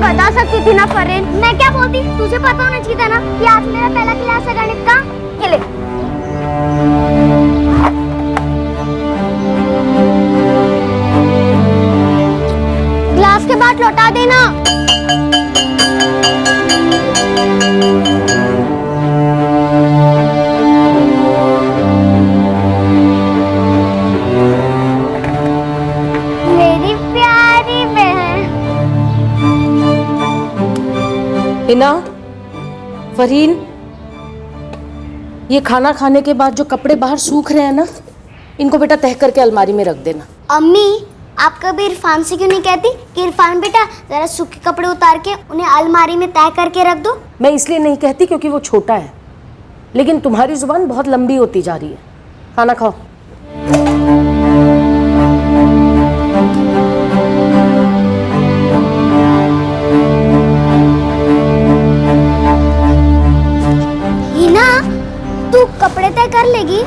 बता सकती थी ना फरीन। मैं क्या बोलती, तुझे पता होना चाहिए था ना कि आज मेरा पहला क्लास है गणित का। ये ले। क्लास के बाद लौटा देना। मेरी प्यारी बहन। हिना, फरीन, ये खाना खाने के बाद जो कपड़े बाहर सूख रहे हैं ना, इनको बेटा तह करके अलमारी में रख देना। अम्मी, आप कभी इरफान से क्यों नहीं कहती कि इरफान बेटा जरा सूखे कपड़े उतार के उन्हें अलमारी में तय करके रख दो। मैं इसलिए नहीं कहती क्योंकि वो छोटा है, लेकिन तुम्हारी जुबान बहुत लंबी होती जा रही है। खाना खाओ। हिना, तू कपड़े तय कर लेगी?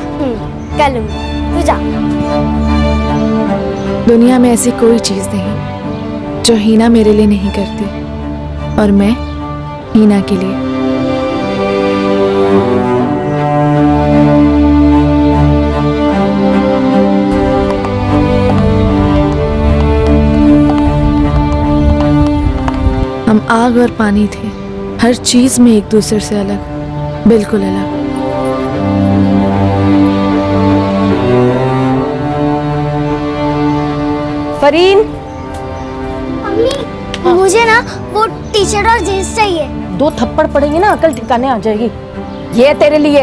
कर लूंगी, तू जा। दुनिया में ऐसी कोई चीज नहीं जो हीना मेरे लिए नहीं करती और मैं हीना के लिए। हम आग और पानी थे, हर चीज में एक दूसरे से अलग, बिल्कुल अलग। फरीन, अम्मी, मुझे ना वो टी शर्ट और जींस चाहिए। 2 थप्पड़ पड़ेंगे ना अकल ठिकाने आ जाएगी। ये तेरे लिए।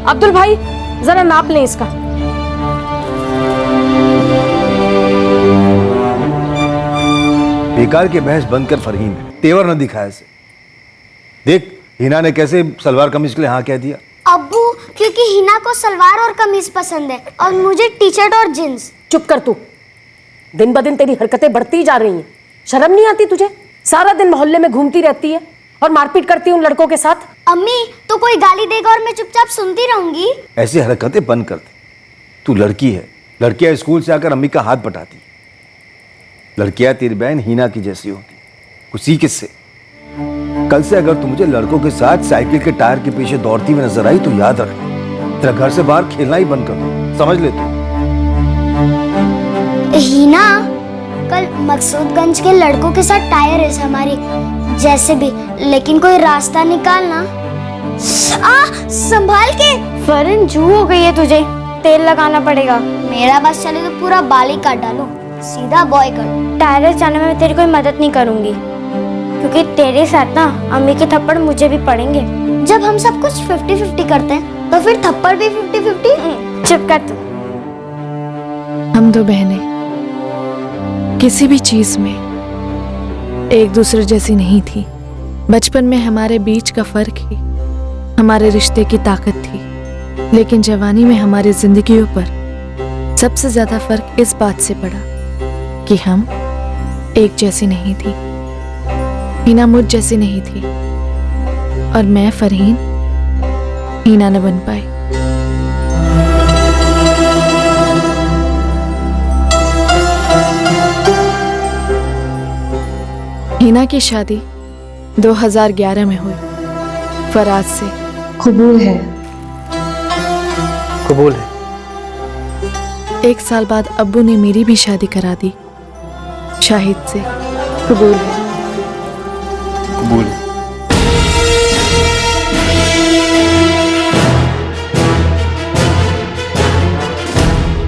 अब्दुल भाई, जरा नाप लें इसका। बेकार के बहस बंद कर फरहीन, तेवर न दिखा ऐसे। देख हिना ने कैसे सलवार कमीज के लिए हाँ कह दिया। अब्बू, क्योंकि हिना को सलवार और कमीज पसंद है और मुझे टी शर्ट और जींस। चुप कर तू। दिन ब दिन तेरी हरकतें बढ़ती जा रही हैं। शर्म नहीं आती तुझे? सारा दिन मोहल्ले में घूमती रहती है और मारपीट करती है उन लड़कों के साथ। अम्मी, तो कोई गाली देगा और मैं चुपचाप सुनती रहूंगी? ऐसी हरकतें बंद कर दे। तू लड़की है, लड़कियां स्कूल से आकर अम्मी का हाथ बटाती। लड़कियां तेरी बहन हीना की जैसी होती, उसी किससे। कल से अगर तू मुझे लड़कों के साथ साइकिल के टायर के पीछे दौड़ती हुई नजर आई तो याद रख, तेरा घर से बाहर खेलना ही बंद कर दो, समझ ले तू। हीना, कल मकसूदगंज के लड़कों के साथ टायर रेस हमारी, जैसे भी, लेकिन कोई रास्ता निकालना। संभाल के। फरन, जू हो गई है तुझे, तेल लगाना पड़ेगा। मेरा बस चले तो पूरा बाल ही काट डालो, सीधा बॉय कर। टायर रेस जाने में तेरी कोई मदद नहीं करूंगी, क्योंकि तेरे साथ ना अम्मी के थप्पड़ मुझे भी पड़ेंगे। जब हम सब कुछ 50-50 करते हैं तो फिर थप्पड़ भी 50-50। चुप कर तू। हम 2 बहनें किसी भी चीज में एक दूसरे जैसी नहीं थी। बचपन में हमारे बीच का फर्क ही हमारे रिश्ते की ताकत थी, लेकिन जवानी में हमारी जिंदगियों पर सबसे ज्यादा फर्क इस बात से पड़ा कि हम एक जैसी नहीं थी। हीना मुझ जैसी नहीं थी और मैं फरहीन हीना न बन पाई। हीना की शादी 2011 में हुई फराज से। कबूल है। कबूल है। 1 साल बाद अब्बू ने मेरी भी शादी करा दी शाहिद से। कबूल है। कबूल है।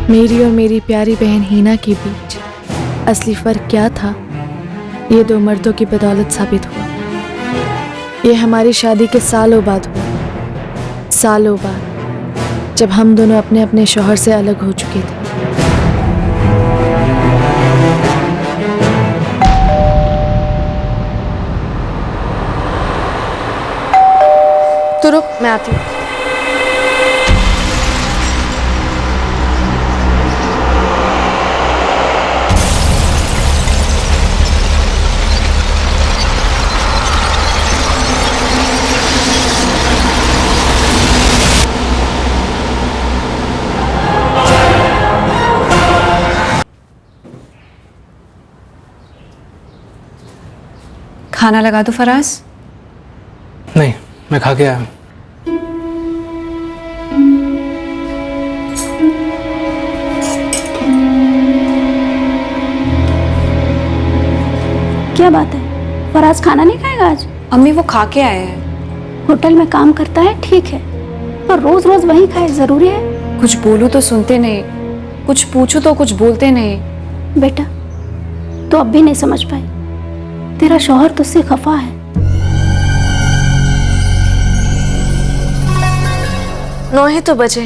मेरी और मेरी प्यारी बहन हीना के बीच असली फर्क क्या था, ये 2 मर्दों की बदौलत साबित हुआ। ये हमारी शादी के सालों बाद हुआ, सालों बाद, जब हम दोनों अपने अपने शौहर से अलग हो चुके थे। तो रुक, मैं आती हूँ। खाना लगा दो फराज? नहीं, मैं खा के आया हूँ। क्या बात है, फराज खाना नहीं खाएगा आज? अम्मी वो खा के आए हैं। होटल में काम करता है ठीक है, पर रोज रोज वही खाए जरूरी है? कुछ बोलूं तो सुनते नहीं, कुछ पूछूं तो कुछ बोलते नहीं। बेटा तो अब भी नहीं समझ पाई, तेरा शौहर तुझसे खफा है। 9 ही तो बजे,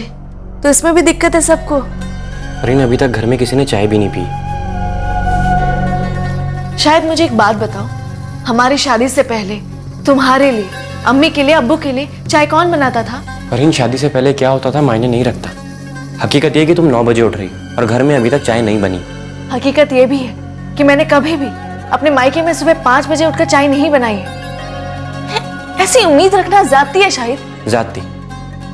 तो इसमें भी दिक्कत है सबको। फरीन, अभी तक घर में किसी ने चाय भी नहीं पी। शायद मुझे एक बात बताओ, हमारी शादी से पहले तुम्हारे लिए, अम्मी के लिए, अब्बू के लिए चाय कौन बनाता था? फरीन, शादी से पहले क्या होता था मायने नहीं रखता। हकीकत ये कि तुम 9 बजे उठ रही हो और घर में अभी तक चाय नहीं बनी। हकीकत ये भी है कि मैंने कभी भी अपने मायके में सुबह 5 बजे उठकर चाय नहीं बनाई है। ऐसी उम्मीद रखना ज्यादती है शायद। ज्यादती?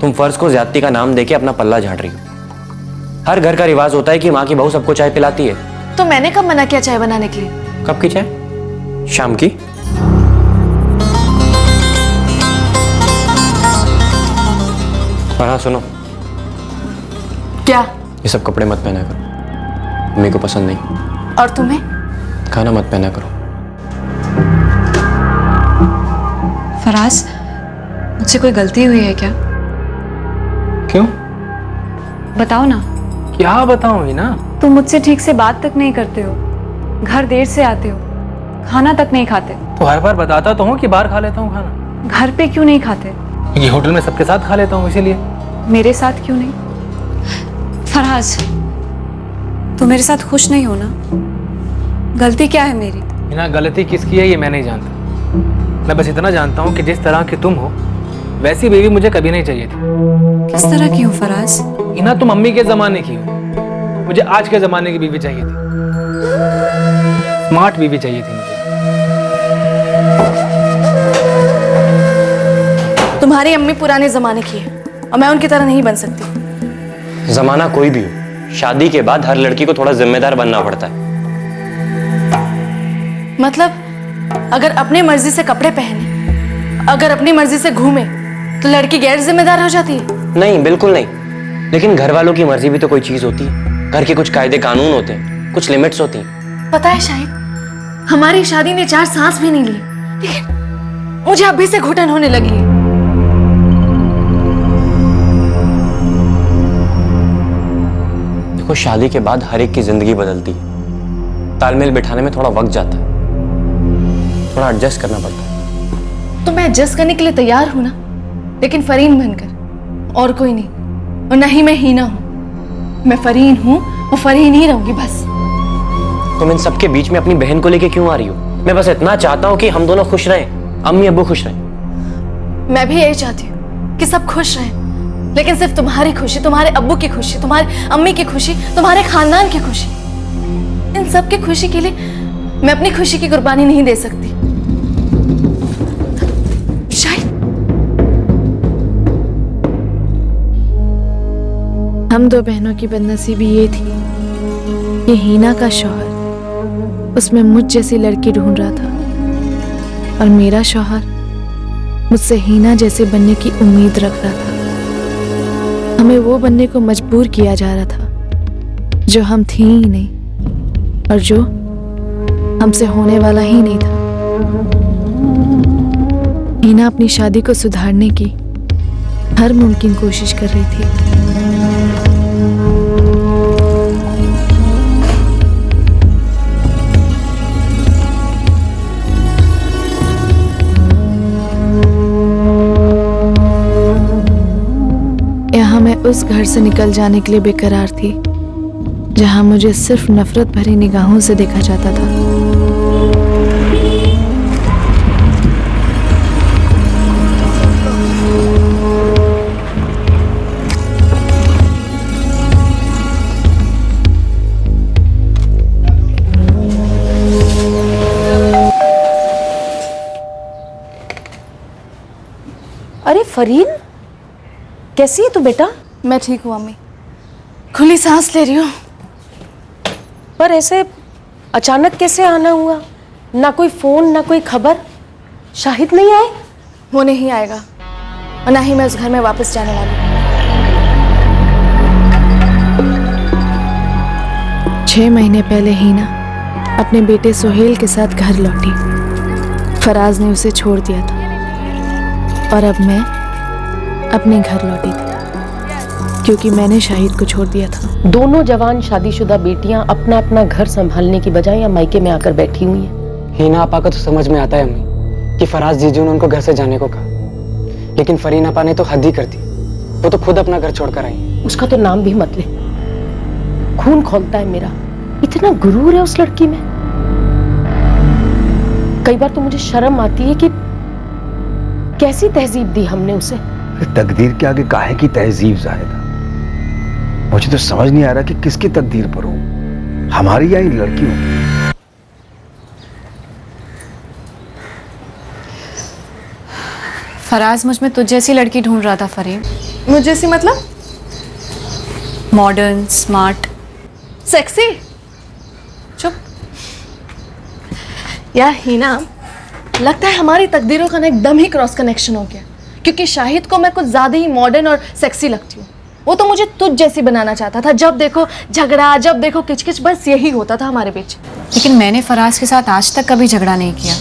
तुम फर्ज को ज्यादती का नाम देके अपना पल्ला झाड़ रही हो। हर घर का रिवाज होता है कि माँ की बहू सबको चाय पिलाती है। तो मैंने कब मना किया चाय बनाने के लिए? कब की चाय? शाम की? और हाँ सुनो, क्या? ये सब कपड़े मत पहना करो, मेरे को पसंद नहीं। और तुम्हें? खाना मत पहना करो। फराज, मुझसे कोई गलती हुई है क्या? क्यों? बताओ ना। क्या बताऊँ ही ना? तुम मुझसे ठीक से बात तक नहीं करते हो, घर देर से आते हो, खाना तक नहीं खाते। तो हर बार बताता तो हूँ कि बाहर खा लेता हूँ खाना। घर पे क्यों नहीं खाते? ये होटल में सबके साथ खा लेता हूँ इसीलिए। मेरे साथ क्यों नहीं? फराज, तुम मेरे साथ खुश नहीं हो ना? गलती क्या है मेरी? इना गलती किसकी है ये मैं नहीं जानता। मैं बस इतना जानता हूँ कि जिस तरह की तुम हो वैसी बीवी मुझे कभी नहीं चाहिए थी। किस तरह की हो फराज? इना तुम मम्मी के जमाने की हो, मुझे आज के जमाने की बीवी चाहिए थी। स्मार्ट बीवी चाहिए थी मुझे। तुम्हारी अम्मी पुराने जमाने की है और मैं उनकी तरह नहीं बन सकती। जमाना कोई भी हो, शादी के बाद हर लड़की को थोड़ा जिम्मेदार बनना पड़ता है। मतलब अगर अपनी मर्जी से कपड़े पहने, अगर अपनी मर्जी से घूमे, तो लड़की गैर जिम्मेदार हो जाती है? नहीं, बिल्कुल नहीं। लेकिन घर वालों की मर्जी भी तो कोई चीज होती है। घर के कुछ कायदे कानून होते हैं, कुछ लिमिट्स होती हैं। पता है शायद हमारी शादी ने 4 सांस भी नहीं ली, लेकिन मुझे अभी से घुटन होने लगी है। देखो, शादी के बाद हर एक की जिंदगी बदलती है। तालमेल बिठाने में थोड़ा वक्त जाता है, थोड़ा एडजस्ट करना पड़ता है। तो मैं एडजस्ट करने के लिए तैयार हूं ना, लेकिन फरीन बनकर, और कोई नहीं। और ना ही मैं हीना हूं। मैं फरीन हूं और फरीन ही रहूंगी बस। तुम इन सबके बीच में अपनी बहन को लेके क्यों आ रही हो? मैं बस इतना चाहता हूँ कि हम दोनों खुश रहें, अम्मी अब्बू खुश रहें। मैं भी यही चाहती हूँ कि सब खुश रहें, लेकिन सिर्फ तुम्हारी खुशी, तुम्हारे अब्बू की खुशी, तुम्हारे अम्मी की खुशी, तुम्हारे खानदान की खुशी, इन सब की खुशी के लिए मैं अपनी खुशी की कुर्बानी नहीं दे सकती। शायद हम 2 बहनों की बदनसीबी ये थी कि हीना का शौहर उसमें मुझ जैसी लड़की ढूंढ रहा था और मेरा शौहर मुझसे हीना जैसे बनने की उम्मीद रख रहा था। हमें वो बनने को मजबूर किया जा रहा था जो हम थी ही नहीं और जो हमसे होने वाला ही नहीं था। हीना अपनी शादी को सुधारने की हर मुमकिन कोशिश कर रही थी। यहाँ मैं उस घर से निकल जाने के लिए बेकरार थी जहाँ मुझे सिर्फ नफरत भरी निगाहों से देखा जाता था। अरे फरीन, कैसी है तू बेटा? मैं ठीक हूँ अम्मी, खुली सांस ले रही हूँ। पर ऐसे अचानक कैसे आना हुआ? ना कोई फोन, ना कोई खबर। शाहिद नहीं आए? वो नहीं आएगा और ना ही मैं उस घर में वापस जाने वाली हूँ। 6 महीने पहले हीना अपने बेटे सोहेल के साथ घर लौटी। फराज ने उसे छोड़ दिया था और अब मैं अपने घर लौटी थी क्योंकि मैंने शाहिद को छोड़ दिया था। दोनों जवान शादीशुदा बेटियां अपना अपना घर संभालने की बजाय या मायके में आकर बैठी हुई हैं। हीना आपा को तो समझ में आता है अम्मी कि फराज जीजू ने उनको घर से जाने को कहा, लेकिन फरीन आपा ने तो हद ही कर दी। वो तो खुद अपना घर छोड़कर आई। उसका तो नाम भी मत ले, खून खौलता है मेरा। इतना गुरूर है उस लड़की में। कई बार तो मुझे शर्म आती है कि कैसी तहजीब दी हमने उसे। तकदीर के आगे काहे की तहजीब ज़ाहिदा? मुझे तो समझ नहीं आ रहा कि किसकी तकदीर पर हो, हमारी या इन लड़कियों की। फराज मुझ में तुझ जैसी लड़की ढूंढ रहा था फरीन। मुझे जैसी मतलब? Modern, smart, sexy. चुप। यार हीना, लगता है हमारी तकदीरों का ना एकदम ही क्रॉस कनेक्शन हो गया, क्योंकि शाहिद को मैं कुछ ज्यादा ही मॉडर्न और सेक्सी लगती हूँ। वो तो मुझे तुझ जैसी बनाना चाहता था। जब देखो झगड़ा, जब देखो किचकिच, बस यही होता था हमारे बीच। लेकिन मैंने फराज के साथ आज तक कभी झगड़ा नहीं किया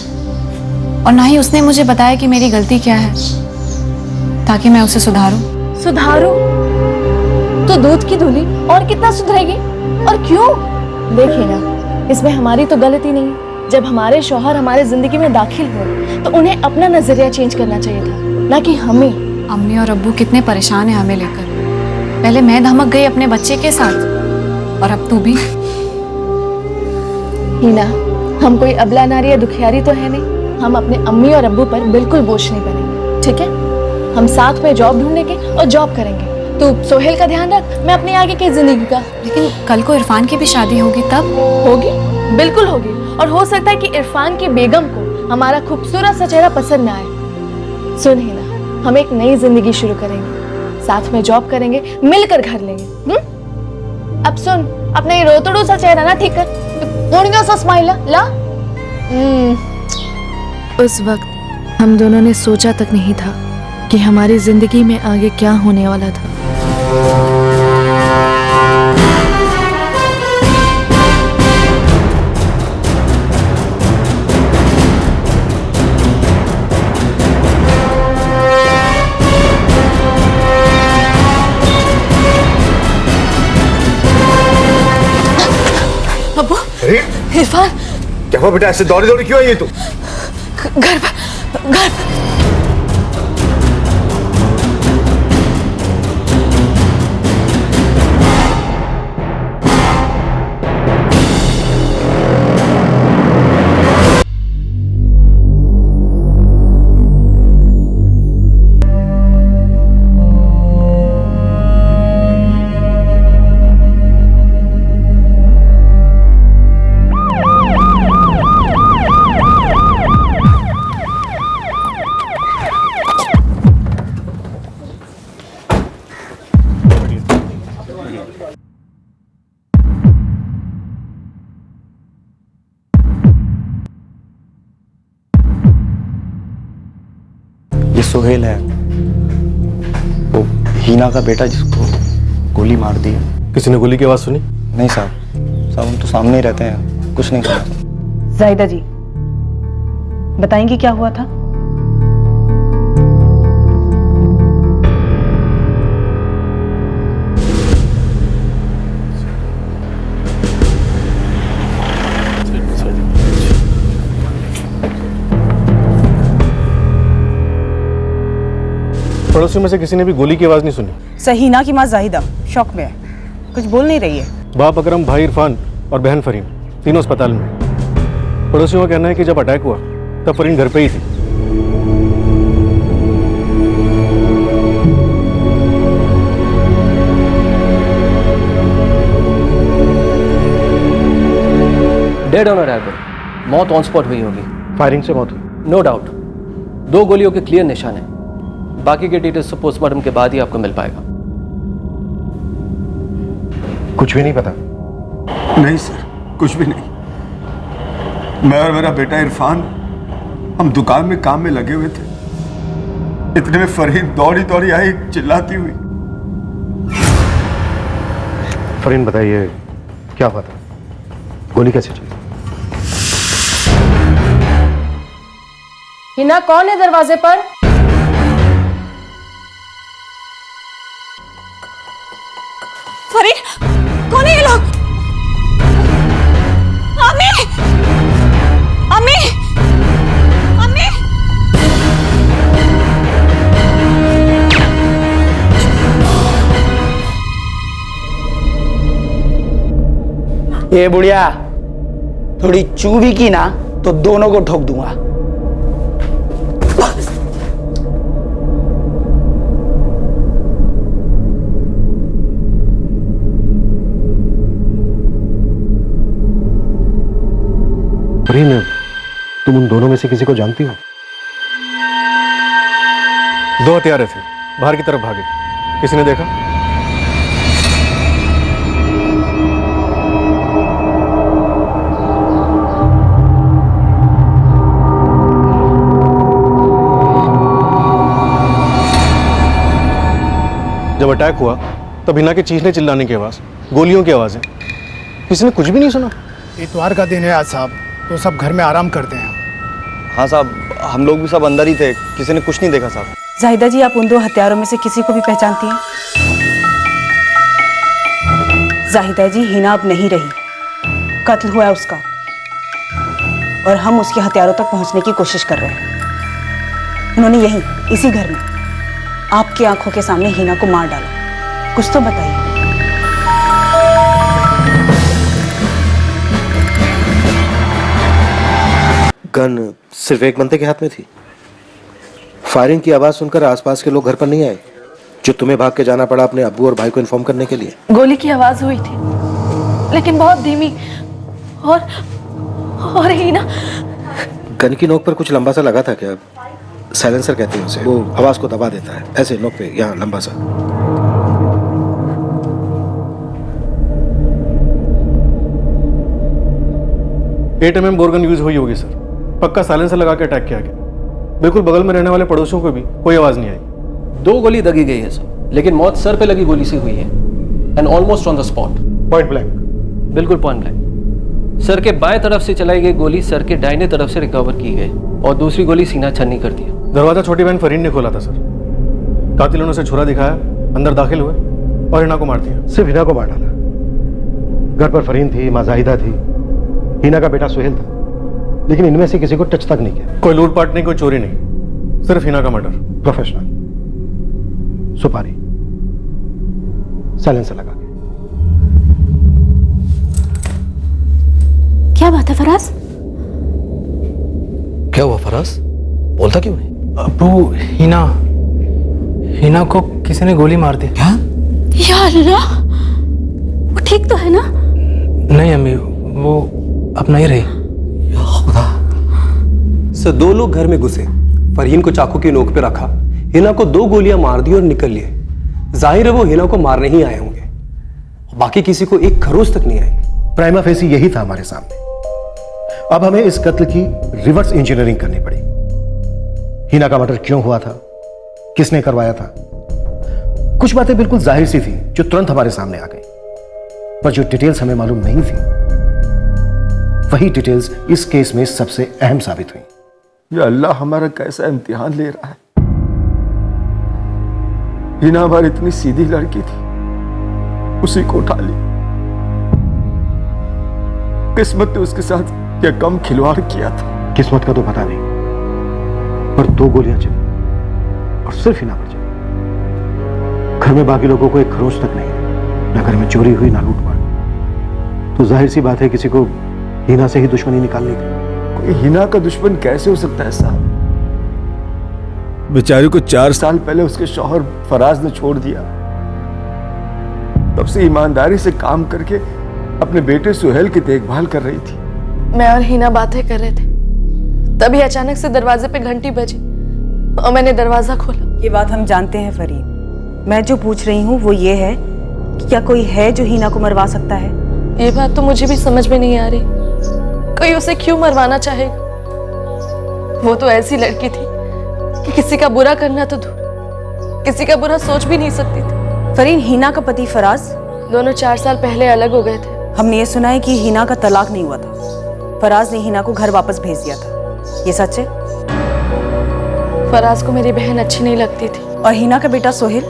और ना ही उसने मुझे बताया कि मेरी गलती क्या है, ताकि मैं उसे सुधारूं। सुधारो? तो दूध की धुली और कितना सुधरेगी? और क्यों? देखिए ना, इसमें हमारी तो गलती नहीं है। जब हमारे शौहर हमारे जिंदगी में दाखिल हुए तो उन्हें अपना नजरिया चेंज करना चाहिए था, ना कि हमें। अम्मी और अब्बू कितने परेशान हैं हमें लेकर। पहले मैं धमक गई अपने बच्चे के साथ और अब तू भी। हीना, हम कोई अबला नारी या दुखियारी तो है नहीं। हम अपने अम्मी और अब्बू पर बिल्कुल बोझ नहीं बनेंगे, ठीक है? हम साथ में जॉब ढूंढेंगे और जॉब करेंगे। तू सोहेल का ध्यान रख, मैं अपनी आगे की जिंदगी का। लेकिन कल को इरफान की भी शादी होगी तब। होगी, बिल्कुल होगी। और हो सकता है कि इरफान की बेगम को हमारा खूबसूरत सा चेहरा पसंद ना आए। सुन हीना, हम एक नई जिंदगी शुरू करेंगे, साथ में जॉब करेंगे, मिलकर घर लेंगे। अब सुन, अपने ये रोतड़ू सा चेहरा ना ठीक कर, पूर्णिया सा स्माइल ला। उस वक्त हम दोनों ने सोचा तक नहीं था कि हमारी जिंदगी में आगे क्या होने वाला था। अब्बू, इरफान, क्या हुआ बेटा? ऐसे दौड़ी दौड़ी क्यों आई है तू? घर पर। ये सोहेल है, वो हीना का बेटा जिसको गोली मार दी है। किसी ने गोली की आवाज सुनी? नहीं साहब, हम तो सामने ही रहते हैं, कुछ नहीं सुना। जाहिदा जी बताएंगी क्या हुआ था? पड़ोसियों में से किसी ने भी गोली की आवाज नहीं सुनी? सहीना की माँ जाहिदा शौक में है, कुछ बोल नहीं रही है। बाप अकरम, भाई इरफान और बहन फरीन तीनों अस्पताल में। पड़ोसियों का कहना है कि जब अटैक हुआ तब फरीन घर पे ही थी। डेड ऑन अराइवल, मौत ऑन स्पॉट हुई होगी। फायरिंग से मौत हुई? No doubt. 2 गोलियों के क्लियर निशान है। बाकी के डिटेल्स तो पोस्टमार्टम के बाद ही आपको मिल पाएगा। कुछ भी नहीं पता? नहीं सर, कुछ भी नहीं। मैं और मेरा बेटा इरफान हम दुकान में काम में लगे हुए थे, इतने में फरीन दौड़ी दौड़ी आई चिल्लाती हुई। फरीन बताइए क्या हुआ था, गोली कैसे चली? हिना कौन है दरवाजे पर? फरीन, कौन है ये लोग? अम्मी, अम्मी, अम्मी। ये बुढ़िया थोड़ी चू भी की ना तो दोनों को ठोक दूंगा। फरीन, तुम उन दोनों में से किसी को जानती हो? दो हत्यारे थे, बाहर की तरफ भागे। किसी ने देखा? जब अटैक हुआ तब हिना के चीखने चिल्लाने की आवाज, गोलियों की आवाजें, किसी ने कुछ भी नहीं सुना। इतवार का दिन है आज साहब, तो सब घर में आराम करते हैं। हाँ साहब, हम लोग भी सब अंदर ही थे, किसी ने कुछ नहीं देखा साहब। जाहिदा जी, आप उन दो हत्यारों में से किसी को भी पहचानती हैं? जाहिदा जी, हिना अब नहीं रही, कत्ल हुआ है उसका, और हम उसके हथियारों तक पहुंचने की कोशिश कर रहे हैं। उन्होंने यहीं इसी घर में आपकी आंखों के सामने हिना को मार डाला। कुछ तो बताइए। गन सिर्फ एक बंदे के हाथ में थी। फायरिंग की आवाज सुनकर आसपास के लोग घर पर नहीं आए, जो तुम्हें भाग के जाना पड़ा अपने अब्बू और भाई को इन्फॉर्म करने के लिए। गोली की आवाज हुई थी, लेकिन बहुत धीमी, और हिना। गन की नोक पर कुछ लंबा सा लगा था क्या? साइलेंसर कहते हैं उसे, वो आवाज को दबा देता है, ऐसे नोक पे यहाँ लंबा सा। एटएमएम बोरगन यूज हुई होगी सर, पक्का साइलेंसर लगा के अटैक किया गया। बिल्कुल बगल में रहने वाले पड़ोसियों को भी कोई आवाज नहीं आई। 2 गोली दगी गई है सर, लेकिन मौत सर पे लगी गोली से हुई है, and almost on the spot. Point blank? बिल्कुल पॉइंट ब्लैंक। सर के बाएं तरफ से चलाई गई गोली सर के दाहिने तरफ से रिकवर की गई, और दूसरी गोली सीना छन्नी कर दिया। दरवाजा छोटी बहन फरीन ने खोला था सर। कातिलों ने उसे छुरा दिखाया, अंदर दाखिल हुए और हिना को मार दिया। सिर्फ हिना को मार डाला। घर पर फरीन थी, माँ जाहिदा थी, हिना का बेटा सुहेल था, लेकिन इनमें से किसी को टच तक नहीं किया। कोई लूटपाट नहीं, कोई चोरी नहीं, सिर्फ हिना का मर्डर। प्रोफेशनल। सुपारी, साइलेंसर लगा के। क्या बात है फराज? क्या हुआ फराज, बोलता क्यों नहीं? अब्बू, हिना को किसी ने गोली मार दी। क्या? या अल्लाह, वो ठीक तो है ना? नहीं अम्मी, वो अब नहीं रही। सर, 2 लोग घर में घुसे, फरहीन को चाकू की नोक पे रखा, हिना को 2 गोलियां मार दी और निकल लिए। जाहिर है वो हिना को मारने ही आए होंगे, बाकी किसी को एक खरोच तक नहीं आई। प्राइमा फेसी यही था हमारे सामने। अब हमें इस कत्ल की रिवर्स इंजीनियरिंग करनी पड़ी। हिना का मर्डर क्यों हुआ था, किसने करवाया था? कुछ बातें बिल्कुल जाहिर सी थी जो तुरंत हमारे सामने आ गई, पर जो डिटेल्स हमें मालूम नहीं थी, वही डिटेल्स इस केस में सबसे अहम साबित हुई। या अल्लाह, हमारा कैसा इम्तिहान ले रहा है। हिना हमारी इतनी सीधी लड़की थी, उसी को उठा ली। किस्मत ने उसके साथ क्या कम खिलवाड़ किया था। किस्मत का तो पता नहीं, पर 2 गोलियां चली और सिर्फ हिना पर चली। घर में बाकी लोगों को एक खरोच तक नहीं, ना घर में चोरी हुई ना लूटपाट। तो जाहिर सी बात है किसी को हिना से ही दुश्मनी निकालनी थी। कोई हिना का दुश्मन कैसे हो सकता है साहब? बेचारी को 4 साल पहले उसके शौहर फराज ने छोड़ दिया। तब से ईमानदारी से काम करके अपने बेटे सुहेल की देखभाल कर रही थी। मैं और हिना बातें कर रहे थे, तभी अचानक से दरवाजे पे घंटी बजी और मैंने दरवाजा खोला। ये बात हम जानते हैं फरीन, मैं जो पूछ रही हूँ वो ये है कि क्या कोई है जो हिना को मरवा सकता है? ये बात तो मुझे भी समझ में नहीं आ रही, कोई उसे क्यों मरवाना चाहेगा? वो तो ऐसी लड़की थी कि किसी का बुरा करना तो दूर, किसी का बुरा सोच भी नहीं सकती थी। फरीन, हिना का पति फराज दोनों 4 साल पहले अलग हो गए थे। हमने ये सुना है कि हिना का तलाक नहीं हुआ था। फराज ने हिना को घर वापस भेज दिया था, ये सच है? फराज को मेरी बहन अच्छी नहीं लगती थी। और हिना का बेटा सोहेल,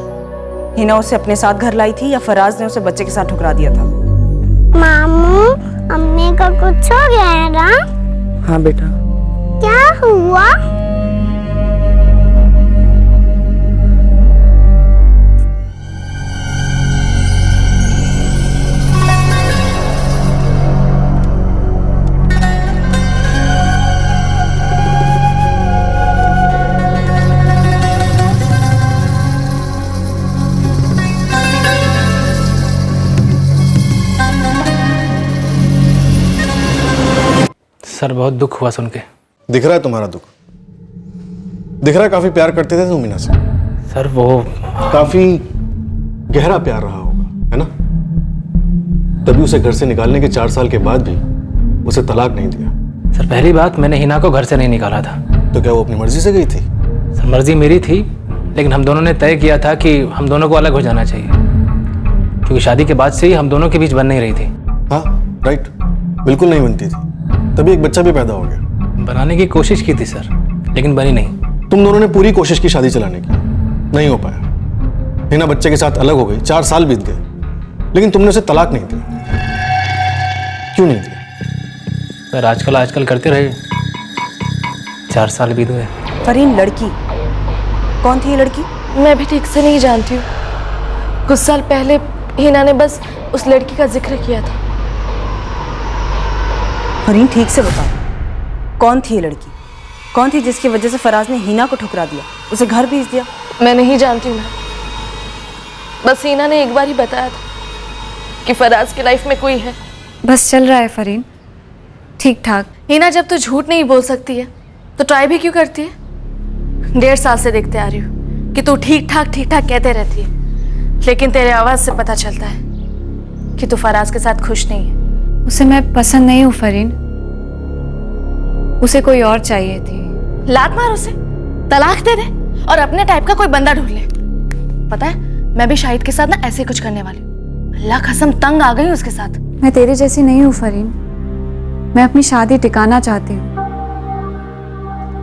हिना उसे अपने साथ घर लाई थी या फराज ने उसे बच्चे के साथ ठुकरा दिया था? मामू, अम्मी का कुछ हो गया है ना? हाँ बेटा। क्या हुआ? सर बहुत दुख हुआ सुन के। दिख रहा है तुम्हारा दुख, दिख रहा है काफी प्यार करते थे तुम मीना से। सर वो काफी गहरा प्यार रहा होगा, है ना? तभी उसे घर से निकालने के 4 साल के बाद भी उसे तलाक नहीं दिया। सर पहली बात, मैंने हिना को घर से नहीं निकाला था। तो क्या वो अपनी मर्जी से गई थी? सर मर्जी मेरी थी, लेकिन हम दोनों ने तय किया था कि हम दोनों को अलग हो जाना चाहिए, क्योंकि शादी के बाद से ही हम दोनों के बीच बन नहीं रही थी। हाँ राइट, बिल्कुल नहीं बनती थी। तभी एक बच्चा भी पैदा हो गया। बनाने की कोशिश की थी सर, लेकिन बनी नहीं। तुम दोनों ने पूरी कोशिश की शादी चलाने की, नहीं हो पाया। हिना बच्चे के साथ अलग हो गई, 4 साल बीत गए, लेकिन तुमने उसे तलाक नहीं दिया। क्यों नहीं दिया? सर आजकल करते रहे, 4 साल बीत गए। फरीन, लड़की कौन थी? ये लड़की मैं भी ठीक से नहीं जानती हूँ। कुछ साल पहले हिना ने बस उस लड़की का जिक्र किया था। फरीन, ठीक से बताओ, कौन थी ये लड़की? कौन थी जिसकी वजह से फराज ने हिना को ठुकरा दिया, उसे घर भेज दिया? मैं नहीं जानती हूँ। बस हिना ने एक बार ही बताया था कि फराज की लाइफ में कोई है। बस चल रहा है फरीन, ठीक ठाक। हिना, जब तू झूठ नहीं बोल सकती है तो ट्राई भी क्यों करती है? 1.5 साल से देखते आ रही हूँ कि तू ठीक ठाक कहते रहती है, लेकिन तेरे आवाज से पता चलता है कि तू फराज के साथ खुश नहीं है। उसे मैं पसंद नहीं हूँ फरीन, उसे कोई और चाहिए थी। लात मार उसे, तलाक दे दे और अपने टाइप का कोई बंदा ढूंढ ले। पता है, मैं भी शाहिद के साथ ना ऐसे कुछ करने वाली हूँ। अल्लाह कसम, तंग आ गई हूँ उसके साथ। मैं तेरे जैसी नहीं हूँ फरीन, मैं अपनी शादी टिकाना चाहती हूँ।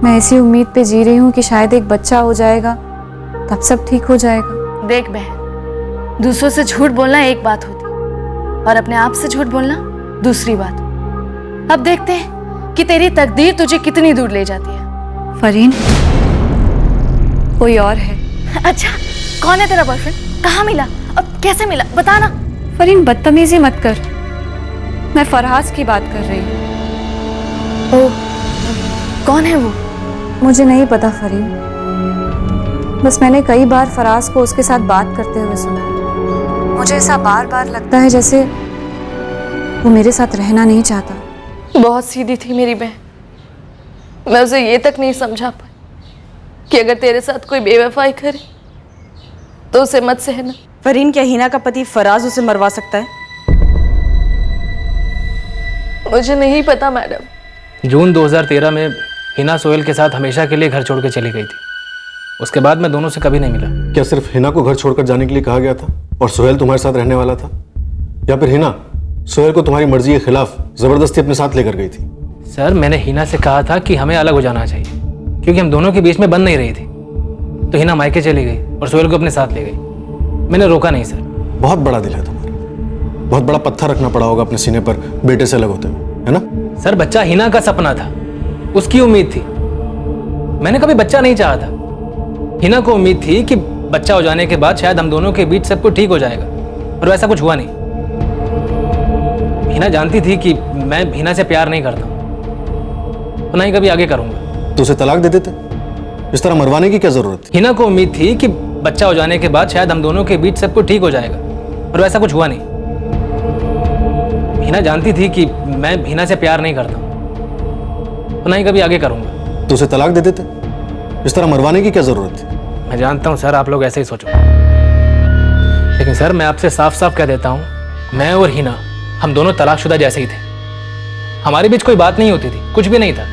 मैं ऐसी उम्मीद पे जी रही हूँ कि शायद एक बच्चा हो जाएगा, तब सब ठीक हो जाएगा। देख बहन, दूसरों से झूठ बोलना एक बात होती और अपने आप से झूठ बोलना दूसरी बात। अब देखते हैं कि तेरी तकदीर तुझे कितनी दूर ले जाती है। फरीन, कोई और है। अच्छा, कौन है तेरा बॉयफ्रेंड? कहाँ मिला और कैसे मिला, बता ना। फरीन, बदतमीजी मत कर, मैं फराज की बात कर रही हूँ। ओह, कौन है वो? मुझे नहीं पता फरीन, बस मैंने कई बार फराज को उसके साथ बात करते हुए सुना। मुझे ऐसा बार बार लगता है जैसे वो मेरे साथ रहना नहीं चाहता। बहुत सीधी थी मेरी बहन, मैं उसे ये तक नहीं समझा पाई कि अगर तेरे साथ कोई बेवफाई करे तो उसे मत सहना। फरीन, क्या हिना का पति फराज उसे मरवा सकता है? मुझे नहीं पता मैडम। जून 2013 में हिना सोहेल के साथ हमेशा के लिए घर छोड़ के चली गई थी। उसके बाद मैं दोनों से कभी नहीं मिला। क्या सिर्फ हिना को घर छोड़कर जाने के लिए कहा गया था और सोहेल तुम्हारे साथ रहने वाला था, या फिर हिना सोहेल को तुम्हारी मर्जी के खिलाफ जबरदस्ती अपने साथ लेकर गई थी? सर मैंने हिना से कहा था कि हमें अलग हो जाना चाहिए, क्योंकि हम दोनों के बीच में बन नहीं रही थी। तो हिना मायके चली गई और सोहेल को अपने साथ ले गई। मैंने रोका नहीं सर। बहुत बड़ा दिल है तुम्हारा, बहुत बड़ा पत्थर रखना पड़ा होगा अपने सीने पर बेटे से अलग होते हुए, है ना? सर बच्चा हिना का सपना था, उसकी उम्मीद थी। मैंने कभी बच्चा नहीं चाहा था। हिना को उम्मीद थी कि बच्चा हो जाने के बाद शायद हम दोनों के बीच सब कुछ ठीक हो जाएगा, पर वैसा कुछ हुआ नहीं। हिना जानती थी कि मैं हिना से प्यार नहीं करता, तो ना ही कभी आगे करूंगा। तो उसे तलाक दे देते, इस तरह मरवाने की क्या जरूरत थी? हिना को उम्मीद थी कि बच्चा हो जाने के बाद शायद हम दोनों के बीच सब कुछ ठीक हो जाएगा, पर वैसा कुछ हुआ नहीं। हिना जानती थी कि मैं हिना से प्यार नहीं करता, तो ना ही कभी आगे करूंगा। तो उसे तलाक दे देते, इस तरह मरवाने की क्या जरूरत थी? मैं जानता हूं सर, आप लोग ऐसे ही सोचो, लेकिन सर मैं आपसे साफ साफ कह देता हूं, मैं और हिना हम दोनों तलाकशुदा जैसे ही थे। हमारे बीच कोई बात नहीं होती थी, कुछ भी नहीं था।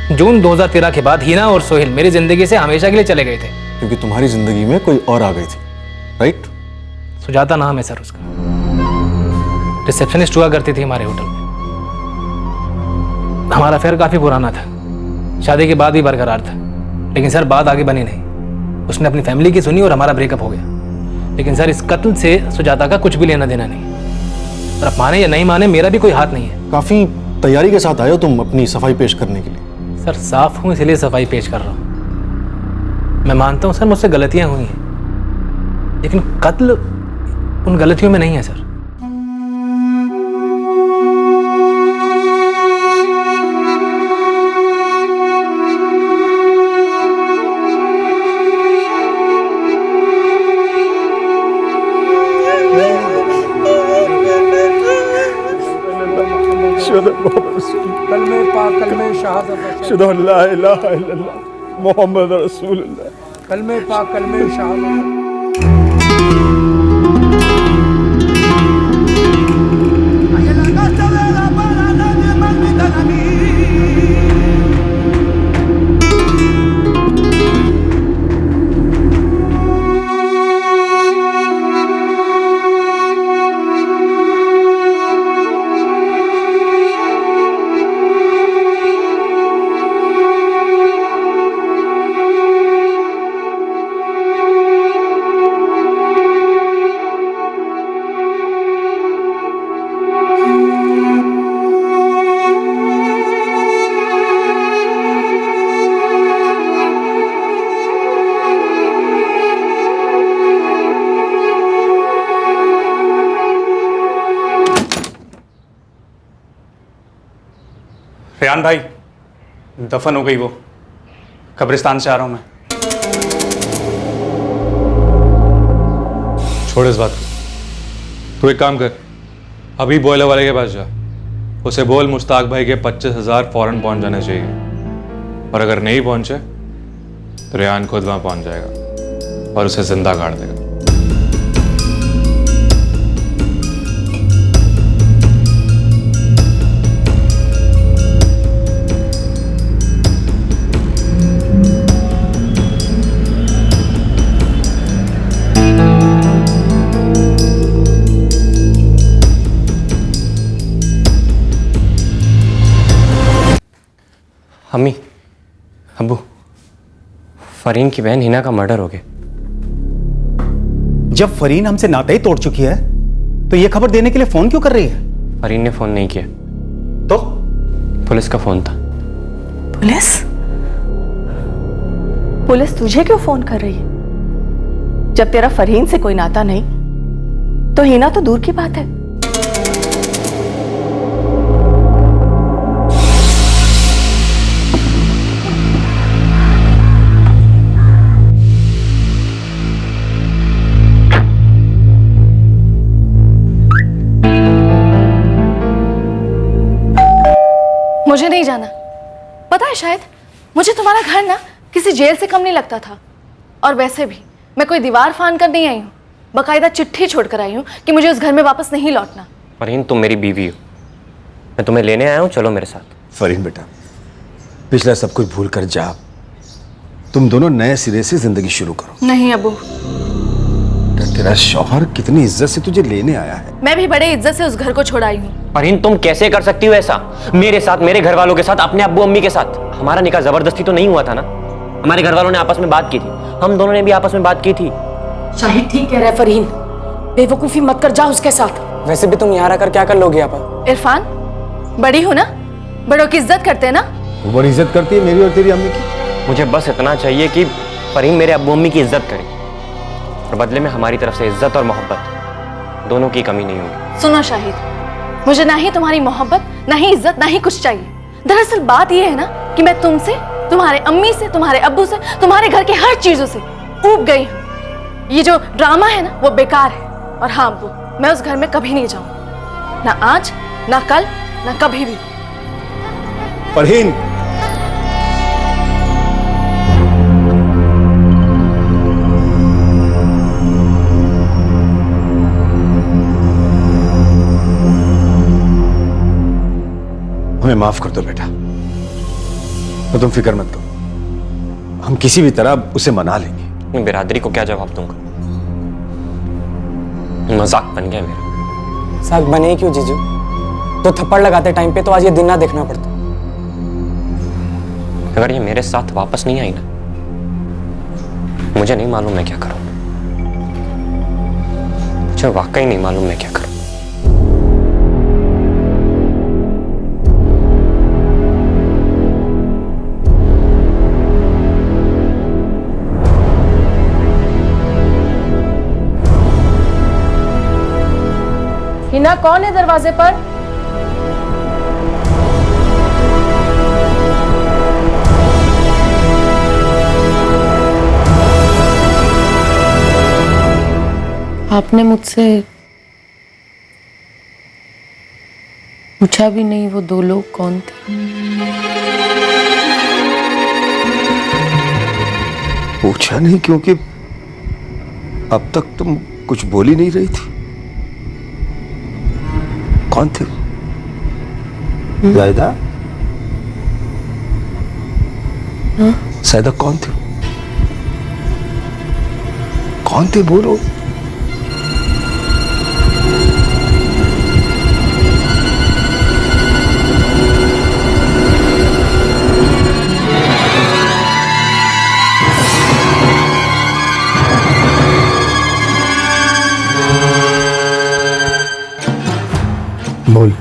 जून 2013 के बाद हिना और सोहेल मेरी जिंदगी से हमेशा के लिए चले गए थे। क्योंकि तुम्हारी जिंदगी में कोई और आ गई थी, राइट? सुजाता नाम है सर उसका, रिसेप्शनिस्ट हुआ करती थी हमारे होटल में। हमारा अफेयर काफी पुराना था, शादी के बाद भी बरकरार था, लेकिन सर बात आगे बनी नहीं। उसने अपनी फैमिली की सुनी और हमारा ब्रेकअप हो गया। लेकिन सर इस कत्ल से सुजाता का कुछ भी लेना देना नहीं, और आप माने या नहीं माने मेरा भी कोई हाथ नहीं है। काफी तैयारी के साथ आए हो तुम अपनी सफाई पेश करने के लिए। सर साफ हूं इसलिए सफाई पेश कर रहा हूं। मैं मानता हूं सर मुझसे गलतियां हुई हैं, लेकिन कत्ल उन गलतियों में नहीं है सर। कलमे पाक कलमे शहादत शुदा ला इलाहा इल्लल्लाह मोहम्मद रसूलुल्लाह कलमे पाक कलमे शहादत। रेहान भाई, दफन हो गई वो, कब्रिस्तान से आ रहा हूं मैं। छोड़ इस बात को। तू एक काम कर, अभी बॉयलर वाले के पास जा, उसे बोल मुश्ताक भाई के 25,000 फौरन पहुंच जाने चाहिए, और अगर नहीं पहुंचे तो रेहान खुद वहां पहुंच जाएगा और उसे जिंदा गाड़ देगा। अम्मी, अब्बू, फरीन की बहन हिना का मर्डर हो गया। जब फरीन हमसे नाता ही तोड़ चुकी है तो ये खबर देने के लिए फोन क्यों कर रही है? फरीन ने फोन नहीं किया तो पुलिस का फोन था। पुलिस? पुलिस तुझे क्यों फोन कर रही है? जब तेरा फरहीन से कोई नाता नहीं तो हिना तो दूर की बात है। मुझे नहीं जाना। पता है शायद मुझे तुम्हारा घर ना किसी जेल से कम नहीं लगता था। और वैसे भी मैं कोई दीवार फान कर नहीं आई हूँ, बाकायदा चिट्ठी छोड़कर आई हूँ कि मुझे उस घर में वापस नहीं लौटना। फरीन, तुम मेरी बीवी हो, मैं तुम्हें लेने आया हूँ, चलो मेरे साथ। फरीन बेटा, पिछला सब कुछ भूल कर जा, तुम दोनों नए सिरे से जिंदगी शुरू करो। नहीं अबू, तेरा शौहर कितनी इज्जत से तुझे लेने आया है। मैं भी बड़े इज्जत से उस घर को छोड़ आई हूँ। फरीन, तुम कैसे कर सकती हो ऐसा? मेरे साथ, मेरे घर वालों के साथ, अपने अब्बू अम्मी के साथ। हमारा निकाह जबरदस्ती तो नहीं हुआ था ना। हमारे घर वालों ने आपस में बात की थी, हम दोनों ने भी आपस में बात की थी। शाहिद ठीक कह रहा है फरहीन, बेवकूफी मत कर, जा उसके साथ। वैसे भी तुम यहाँ रहकर क्या कर लोगे आपा? इरफान, बड़ी हो ना, बड़ों की इज्जत करते हैं ना। वो बड़ी इज्जत करती है मेरी और तेरी अम्मी की। मुझे बस इतना चाहिए कि फरीन मेरे अब्बू अम्मी की इज्जत करे, और बदले में हमारी तरफ से इज्जत और मोहब्बत दोनों की कमी नहीं होगी। सुनो शाहिद, मुझे ना ही तुम्हारी मोहब्बत, ना ही इज्जत, ना ही कुछ चाहिए। दरअसल बात यह है ना कि मैं तुमसे, तुम्हारे अम्मी से, तुम्हारे अब्बू से, तुम्हारे घर के हर चीजों से ऊब गई हूँ। ये जो ड्रामा है ना वो बेकार है। और हाँ अब्बू, मैं उस घर में कभी नहीं जाऊँ, ना आज, ना कल, ना कभी भी। फरहीन, हमें माफ कर दो बेटा, तो तुम फिक्र मत करो, हम किसी भी तरह उसे मना लेंगे। बिरादरी को क्या जवाब दूंगा? मजाक बन गया मेरा। साग बने ही क्यों जीजू? तो थप्पड़ लगाते टाइम पे तो आज ये दिन ना देखना पड़ता। अगर ये मेरे साथ वापस नहीं आई ना, मुझे नहीं मालूम मैं क्या करूं। मुझे वाकई नहीं मालूम मैं क्या करूं। हिना, कौन है दरवाजे पर? आपने मुझसे पूछा भी नहीं वो दो लोग कौन थे? पूछा नहीं क्योंकि अब तक तुम कुछ बोल ही नहीं रही थी। कौन थे? जायदा? जायदा कौन थे? कौन थे बोलो। बोल,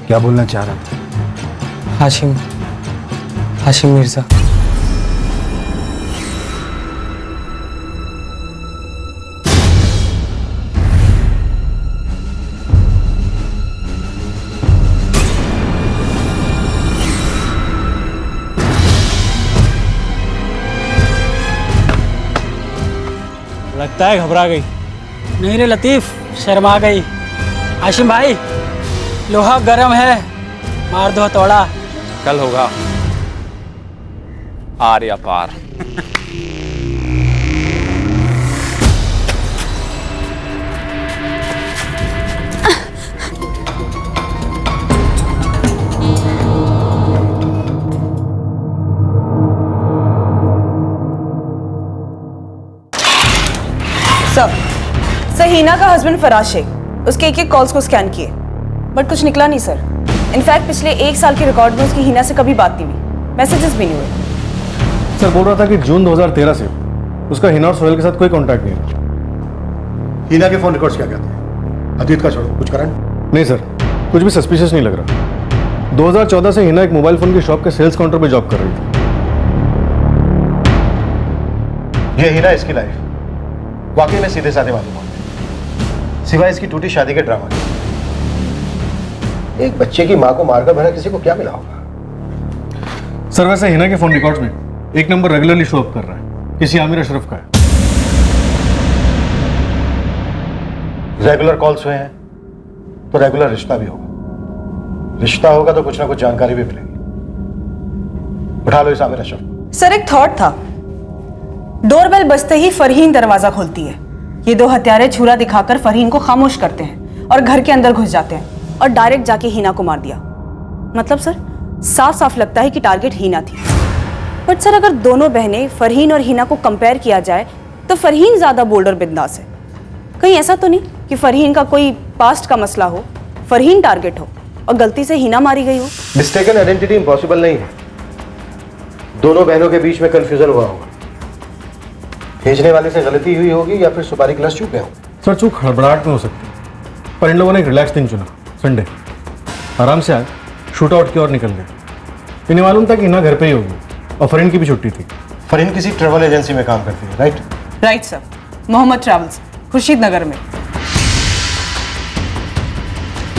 क्या बोलना चाह रहा था? हाशिम मिर्जा। लगता है घबरा गई। नहीं रे लतीफ, शर्मा गई। हाशिम भाई, लोहा गरम है, मार दो हथौड़ा। कल होगा आर या पार। सर, हिना का हस्बैंड फराज शेख, उसके एक कॉल्स को स्कैन किए बट कुछ निकला नहीं सर। इनफैक्ट पिछले 1 साल के रिकॉर्ड में उसकी हिना से कभी बात नहीं हुई, मैसेजेस भी नहीं हुए। सर बोल रहा था कि जून 2013 से उसका हिना और सोहेल के साथ कोई कांटेक्ट नहीं है। हिना के फोन रिकॉर्ड्स क्या कहते हैं? अतीत का छोड़ो, कुछ करण? नहीं सर, कुछ भी सस्पिशियस नहीं लग रहा। 2014 से हिना एक मोबाइल फोन की शॉप के सेल्स काउंटर पे जॉब कर रही थी। ये हिना, इसकी लाइफ वाकई में सीधे साधे मालूम होते हैं, सिवाय इसकी टूटी शादी के ड्रामा के। एक बच्चे की मां को मारकर भला किसी को क्या मिला होगा? सर वैसे हिना के फोन रिकॉर्ड्स में एक नंबर रेगुलरली शो अप कर रहा है, किसी आमिर अशरफ का है। रेगुलर कॉल्स हुए हैं तो रेगुलर रिश्ता भी होगा। रिश्ता होगा तो कुछ ना कुछ जानकारी भी मिलेगी। उठा लो इस आमिर अशरफ। सर एक थॉट था, डोरबेल बजते ही फरहीन दरवाजा खोलती है। ये दो हत्यारे छुरा दिखाकर फरहीन को खामोश करते हैं और घर के अंदर घुस जाते हैं और डायरेक्ट जाके हिना को मार दिया। मतलब सर साफ साफ लगता है कि टारगेट हिना थी। बट सर अगर दोनों बहनें फरहीन और हिना को कंपेयर किया जाए तो फरहीन ज्यादा बोल्ड और बिंदास है। कहीं ऐसा तो नहीं कि फरहीन का कोई पास्ट का मसला हो, फरहीन टारगेट हो और गलती से हिना मारी गई हो? मिस्टेकन आइडेंटिटी इम्पॉसिबल नहीं है। दोनों बहनों के बीच में कंफ्यूजन हुआ होगा। भेजने वाले से गलती हुई होगी या फिर सुपारी क्लास चूक गए होंगे। सर चूक हड़बड़ाहट में हो सकती है, पर इन लोगों ने एक रिलैक्स दिन चुना, संडे। आराम से आए, शूट आउट की ओर निकल गए। इन्हें मालूम था कि हिना घर पे ही होगी और फरीन की भी छुट्टी थी। फरीन किसी ट्रैवल एजेंसी में काम करती है, right? Right sir, Mohammed travels, Khurshid Nagar में।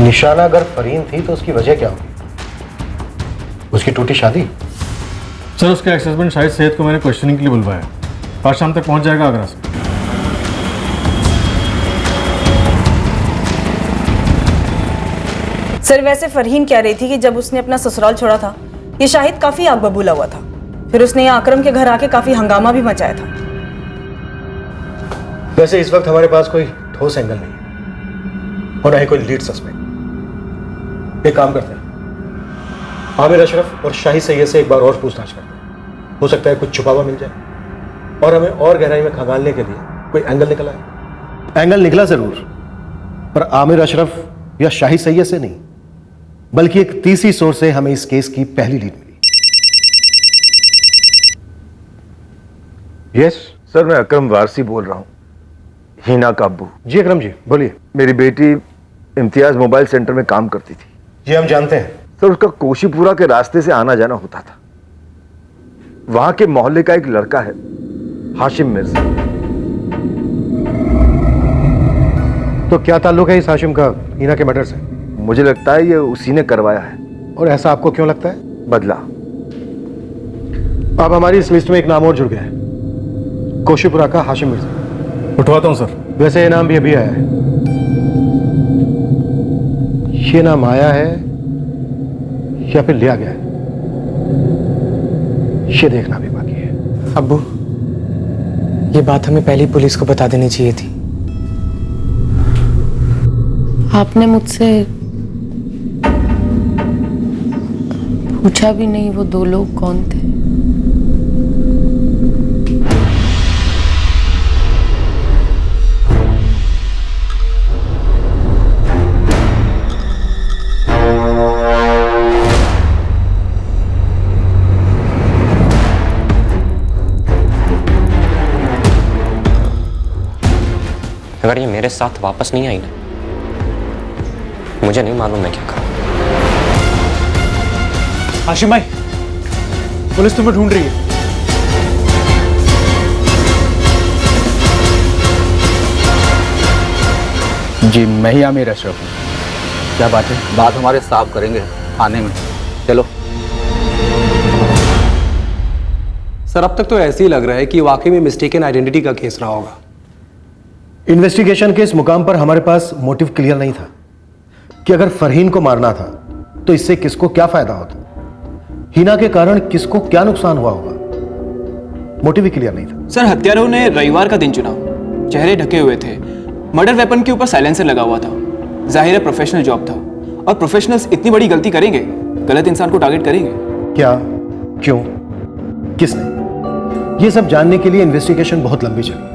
निशाना अगर फरीन थी तो उसकी वजह क्या होगी? उसकी टूटी शादी? सर उसके एक्स हस्बैंड शाहिद सैयद को मैंने क्वेश्चनिंग के लिए बुलवाया। आज शाम तक पहुंच जाएगा आगरा से। सर वैसे फरहीन कह रही थी कि जब उसने अपना ससुराल छोड़ा था ये शाहिद काफी आग बबूला हुआ था। फिर उसने यहाँ अकरम के घर आके काफी हंगामा भी मचाया था। वैसे इस वक्त हमारे पास कोई ठोस एंगल नहीं है और ना ही कोई लीड सस्पेक्ट। एक काम करते हैं, आमिर अशरफ और शाही सैयद से एक बार और पूछताछ करते हैं। हो सकता है कुछ छुपा हुआ मिल जाए और हमें और गहराई में खंगालने के लिए कोई एंगल निकल आए। एंगल निकला जरूर, पर आमिर अशरफ या शाही सैयद से नहीं, बल्कि एक तीसरी सोर्स से हमें इस केस की पहली लीड मिली। यस सर, मैं अकरम वारसी बोल रहा हूं, हीना का अब्बू। जी अकरम जी बोलिए। मेरी बेटी इम्तियाज मोबाइल सेंटर में काम करती थी। जी हम जानते हैं सर, उसका कोशीपुरा के रास्ते से आना जाना होता था। वहां के मोहल्ले का एक लड़का है हाशिम मिर्जा। तो क्या ताल्लुक है इस हाशिम का हीना के मर्डर से? मुझे लगता है ये उसी ने करवाया है। और ऐसा आपको क्यों लगता है? बदला। अब हमारी इस लिस्ट में एक नाम और जुड़ गया है, कोशीपुरा का हाशिम मिर्जा। उठवाता हूं सर। वैसे ये नाम भी अभी आया है। ये नाम आया है या फिर लिया गया है, ये देखना भी बाकी है। अब्बू, ये बात हमें पहले पुलिस को बता देनी चाहिए थी। आपने मुझसे पूछा भी नहीं वो दो लोग कौन थे। अगर ये मेरे साथ वापस नहीं आई ना, मुझे नहीं मालूम मैं क्या करूं। हाशिम भाई, पुलिस तुम्हें ढूंढ रही है। जी मैं ही आमिर अशरफ हूँ। क्या बात है? बात हमारे साहब करेंगे थाने में, चलो। सर अब तक तो ऐसे ही लग रहा है कि वाकई में मिस्टेकन आइडेंटिटी का केस रहा होगा। इन्वेस्टिगेशन के इस मुकाम पर हमारे पास मोटिव क्लियर नहीं था कि अगर फरहीन को मारना था तो इससे किसको क्या फायदा होता, हीना के कारण किसको क्या नुकसान हुआ होगा, मोटिव ही क्लियर नहीं था। सर हत्यारों ने रविवार का दिन चुना, चेहरे ढके हुए थे, मर्डर वेपन के ऊपर साइलेंसर लगा हुआ था, जाहिर है प्रोफेशनल जॉब था। और प्रोफेशनल्स इतनी बड़ी गलती करेंगे, गलत इंसान को टारगेट करेंगे क्या, क्यों, किसने? ये सब जानने के लिए इन्वेस्टिगेशन बहुत लंबी चली।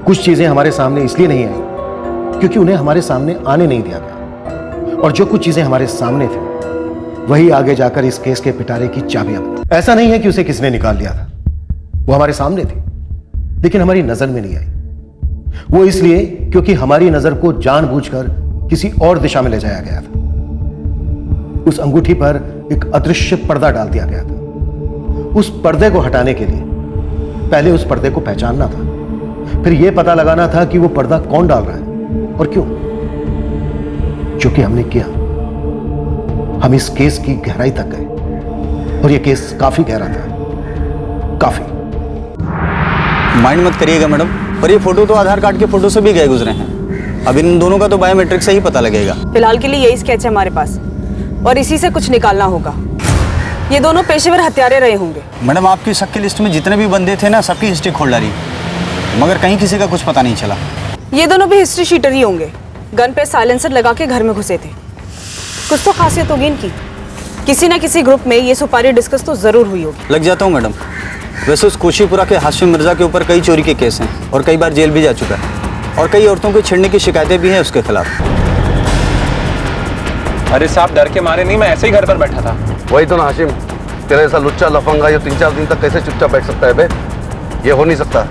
कुछ चीजें हमारे सामने इसलिए नहीं आई क्योंकि उन्हें हमारे सामने आने नहीं दिया गया, और जो कुछ चीजें हमारे सामने थी वही आगे जाकर इस केस के पिटारे की चाबियां बनी। ऐसा नहीं है कि उसे किसने निकाल लिया था, वो हमारे सामने थी लेकिन हमारी नजर में नहीं आई। वो इसलिए क्योंकि हमारी नजर को जानबूझकर किसी और दिशा में ले जाया गया था। उस अंगूठी पर एक अदृश्य पर्दा डाल दिया गया था। उस पर्दे को हटाने के लिए पहले उस पर्दे को पहचानना था, फिर यह पता लगाना था कि वो पर्दा कौन डाल रहा है और क्यों। जो कि हमने किया। हम इस केस की गहराई तक गए और यह केस काफी गहरा था, काफी। माइंड मत करिएगा मैडम, पर ये फोटो तो आधार कार्ड के फोटो से भी गए गुजरे हैं। अब इन दोनों का तो बायोमेट्रिक से ही पता लगेगा। फिलहाल के लिए यही स्केच है हमारे पास और इसी से कुछ निकालना होगा। ये दोनों पेशेवर हत्यारे रहे होंगे। मैडम आपकी शक की लिस्ट में जितने भी बंदे थे ना, सबकी हिस्ट्री खोल डाली, मगर कहीं किसी का कुछ पता नहीं चला। ये दोनों भी हिस्ट्री शीटर ही होंगे। गन पे साइलेंसर लगा के घर में घुसे थे। कुछ तो खासियत होगी इनकी। किसी ना किसी ग्रुप में ये सुपारी डिस्कस तो जरूर हुई होगी। लग जाता हूँ मैडम। वैसे उस कोशीपुरा के हाशिम मिर्जा के ऊपर कई चोरी के केस हैं और कई बार जेल भी जा चुका है, और कई औरतों को छेड़ने की शिकायतें भी हैं उसके खिलाफ। अरे साहब डर के मारे नहीं, मैं ऐसे ही घर पर बैठा था। वही तो ना हाशिम, तेरा ऐसा लुच्चा लफंगा ये 3-4 दिन तक कैसे चुपचाप बैठ सकता है बे? ये हो नहीं सकता।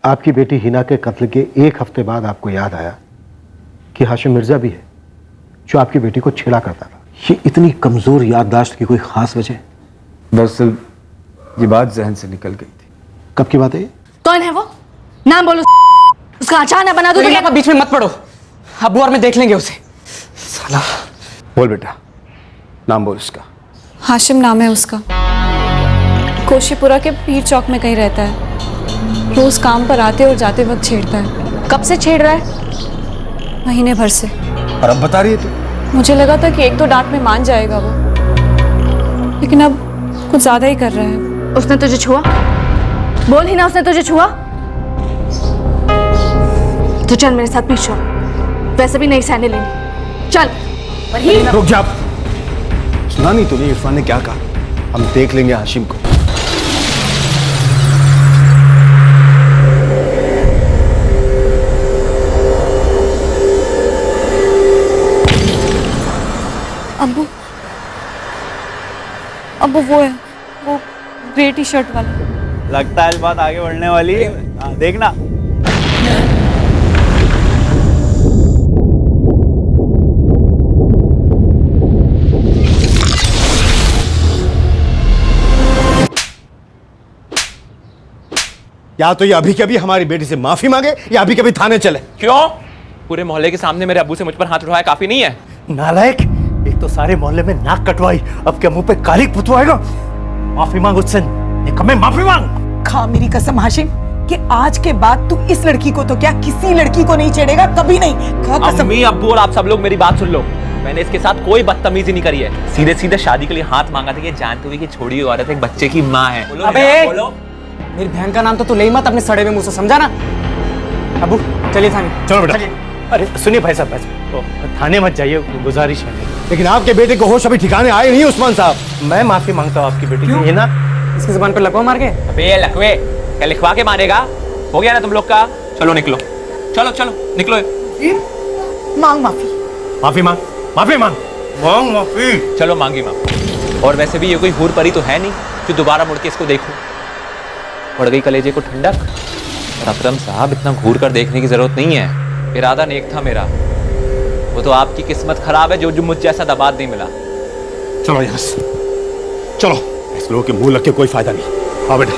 आपकी बेटी हिना के कत्ल के 1 हफ्ते बाद आपको याद आया कि हाशिम मिर्जा भी है जो आपकी बेटी को छेड़ा करता था। ये इतनी कमजोर याददाश्त की कोई खास वजह? दरअसल ये बात जहन से निकल गई थी। कब की बात है? कौन है वो? नाम बोलो। उसका अचानक बना दो तो बीच में मत पड़ो, अब्बू और मैं देख लेंगे उसे। साला। बोल बेटा, नाम बोल उसका। हाशिम नाम है उसका। कोशीपुरा के पीर चौक में कहीं रहता है। रोज काम पर आते और जाते वक्त छेड़ता है। कब से छेड़ रहा है? महीने भर से। और अब बता रही है तू? मुझे लगा था कि 1-2 डांट में मान जाएगा वो, लेकिन अब कुछ ज्यादा ही कर रहा है। उसने तुझे छुआ? बोल ही ना, उसने तुझे छुआ? तो चल मेरे साथ पीछे, वैसे भी नहीं सहने लेनी। चल। रुक जा। सुना नहीं तूने इरफान ने क्या कहा? हम देख लेंगे हाशिम को। अब्बू, अब्बू वो है, वो ग्रे टी शर्ट वाला। लगता है आज बात आगे बढ़ने वाली है। देखना। या तो ये अभी के अभी हमारी बेटी से माफी मांगे या अभी कभी थाने चले। क्यों? पूरे मोहल्ले के सामने मेरे अब्बू से मुझ पर हाथ उठाया काफी नहीं है? नालायक, एक तो सारे मोहल्ले में नाक कटवाई, अब क्या मुंह पे कालिक पुतवाएगा? माफी मांग उससे, निकम्मे माफी मांग। खा मेरी कसम हाशिम कि आज के बाद तू इस लड़की को तो क्या किसी लड़की को नहीं छेड़ेगा, कभी नहीं। खा कसम। अम्मी, अब्बू और आप सब लोग मेरी बात सुन लो। मैंने इसके साथ कोई बदतमीजी नहीं करी है। सीधे सीधे शादी के लिए हाथ मांगा था, ये जानते हुए कि छोड़ी हुई औरत एक बच्चे की माँ है। अबे मेरी बहन का नाम तो तू ले ही मत अपने सड़े हुए मुंह से, समझा ना? अबू चलिए थाने। चलो बेटा। अरे सुनिए भाई साहब, थाने मत जाइए, गुजारिश है। लेकिन आपके बेटे को होश अभी ठिकाने आए नहीं उस्मान साहब। मैं माफी मांगता हूँ आपकी बेटी की। ना इसकी जुबान पे लकवा मार के। अबे लकवे क्या लिखवा के मारेगा? हो गया ना तुम लोग का? चलो निकलो, चलो चलो निकलो। मांग माफी। माफी मांग, माफी मांग, मांग माफी। चलो मांगी माफी। और वैसे भी ये कोई हूर परी तो है नहीं जो दोबारा मुड़ के इसको देखो। पड़ गई कलेजे को ठंडक। और अकरम साहब, इतना घूर कर देखने की जरूरत नहीं है। इरादा नेक था मेरा। वो तो आपकी किस्मत खराब है जो मुझ जैसा दबाद नहीं मिला। चलो यहाँ से चलो, इस लोगों के मुंह लग के कोई फायदा नहीं। हाँ बेटा।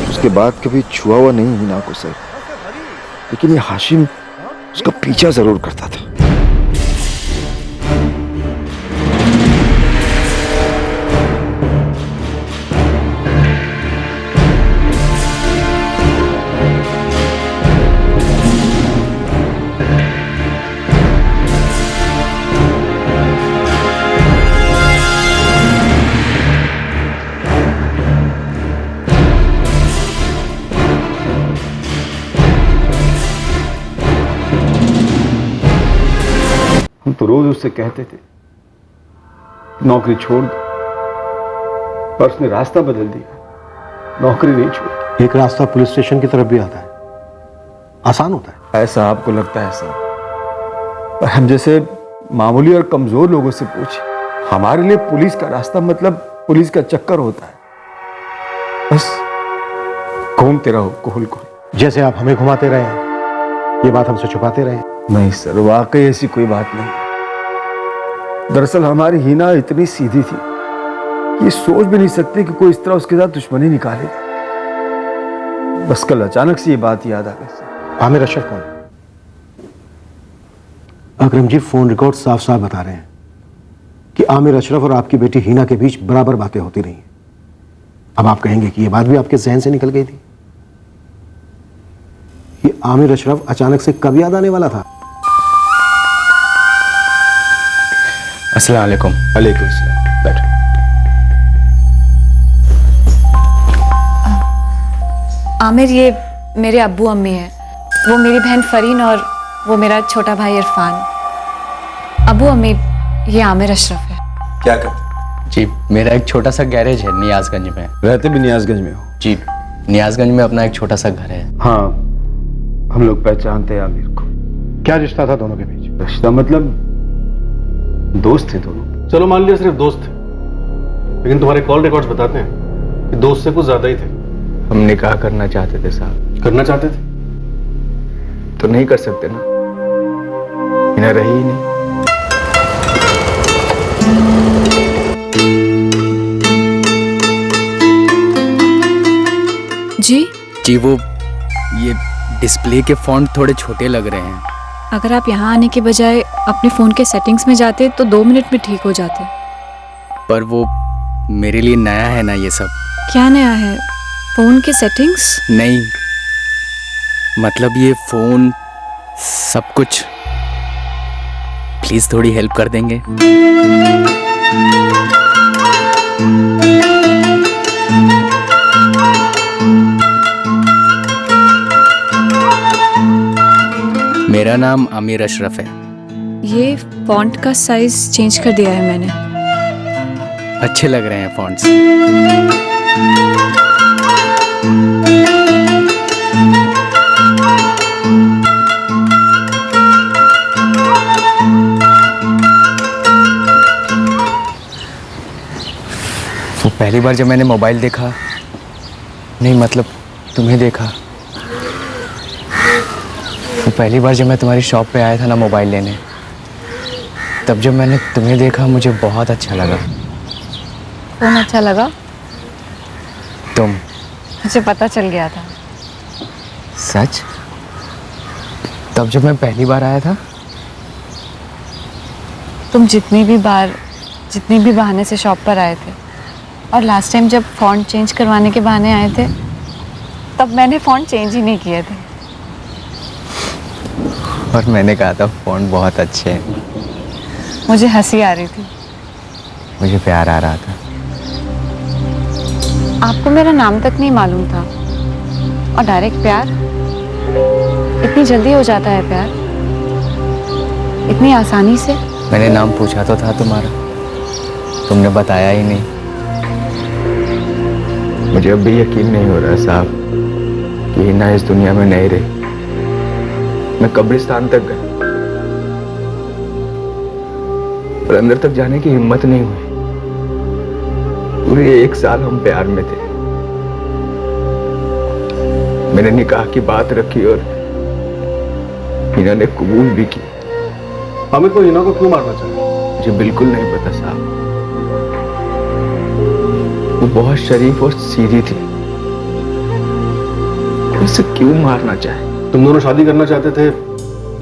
उसके बाद कभी छुआ हुआ नहीं हिना को सर, लेकिन ये हाशिम उसका पीछा जरूर करता था। हम तो रोज उससे कहते थे नौकरी छोड़ दो, पर उसने रास्ता बदल दिया, नौकरी नहीं छोड़ी। एक रास्ता पुलिस स्टेशन की तरफ भी आता है, आसान होता है। ऐसा आपको लगता है साहब, पर हम जैसे मामूली और कमजोर लोगों से पूछे, हमारे लिए पुलिस का रास्ता मतलब पुलिस का चक्कर होता है। बस घूमते रहो कोहल को। जैसे आप हमें घुमाते रहे हैं, ये बात हमसे छुपाते रहे। नहीं सर, वाकई ऐसी कोई बात नहीं। दरअसल हमारी हिना इतनी सीधी थी कि सोच भी नहीं सकती कि कोई इस तरह उसके साथ दुश्मनी निकाले। बस कल अचानक से ये बात याद आ गई। आमिर अशरफ कौन? अकरम जी, फोन रिकॉर्ड साफ साफ बता रहे हैं कि आमिर अशरफ और आपकी बेटी हिना के बीच बराबर बातें होती रही। अब आप कहेंगे कि ये बात भी आपके जहन से निकल गई थी। ये आमिर अशरफ अचानक से कब याद आने वाला था? अस्सलाम वालेकुम। वालेकुम सलाम। बैठो। आमिर, ये मेरे अब्बू अम्मी हैं। वो मेरी बहन फरीन और वो मेरा छोटा भाई इरफान। अब्बू अम्मी, ये आमिर अशरफ है। क्या करते? जी, मेरा एक छोटा सा गैरेज है नियाजगंज में। रहते भी नियाजगंज में हो? जी, नियाजगंज में अपना एक छोटा सा घर है। हाँ, हम लोग पहचानते हैं आमिर को। क्या रिश्ता था दोनों के बीच? रिश्ता मतलब दोस्त थे दोनों। चलो मान लिया सिर्फ दोस्त थे, लेकिन तुम्हारे कॉल रिकॉर्ड्स बताते हैं कि दोस्त से कुछ ज्यादा ही थे। हम निकाह करना चाहते थे साहब। करना चाहते थे तो नहीं कर सकते ना, हिना रही ही नहीं। जी, वो ये डिस्प्ले के फॉन्ट थोड़े छोटे लग रहे हैं। अगर आप यहाँ आने के बजाय अपने फ़ोन के सेटिंग्स में जाते तो 2 मिनट में ठीक हो जाते। पर वो मेरे लिए नया है ना ये सब। क्या नया है? फ़ोन के सेटिंग्स? नहीं, मतलब ये फ़ोन सब कुछ। प्लीज़ थोड़ी हेल्प कर देंगे? मेरा नाम आमिर अशरफ है। ये फॉन्ट का साइज चेंज कर दिया है मैंने। अच्छे लग रहे हैं फॉन्ट्स। वो पहली बार जब मैंने मोबाइल देखा, नहीं मतलब तुम्हें देखा, वो पहली बार जब मैं तुम्हारी शॉप पे आया था ना मोबाइल लेने, तब जब मैंने तुम्हें देखा मुझे बहुत अच्छा लगा। कौन अच्छा लगा? तुम। मुझे पता चल गया था। सच? तब जब मैं पहली बार आया था? तुम जितनी भी बहाने से शॉप पर आए थे, और लास्ट टाइम जब फॉन्ट चेंज करवाने के बहाने आए थे, तब मैंने फॉन्ट चेंज ही नहीं किए थे। और मैंने कहा था फॉन्ट बहुत अच्छे हैं। मुझे हंसी आ रही थी। मुझे प्यार आ रहा था। आपको मेरा नाम तक नहीं मालूम था, और डायरेक्ट प्यार? इतनी जल्दी हो जाता है प्यार? इतनी आसानी से? मैंने नाम पूछा तो था तुम्हारा, तुमने बताया ही नहीं। मुझे अब भी यकीन नहीं हो रहा साहब कि हिना इस दुनिया में नहीं रही। मैं कब्रिस्तान तक गया, पर अंदर तक जाने की हिम्मत नहीं हुई। पूरे 1 साल हम प्यार में थे। मैंने निकाह की बात रखी और हिना ने कबूल भी की। आमिर को हिना को क्यों मारना चाहिए? मुझे बिल्कुल नहीं पता साहब। वो बहुत शरीफ और सीधी थी, उसे क्यों मारना चाहे? तुम दोनों शादी करना चाहते थे,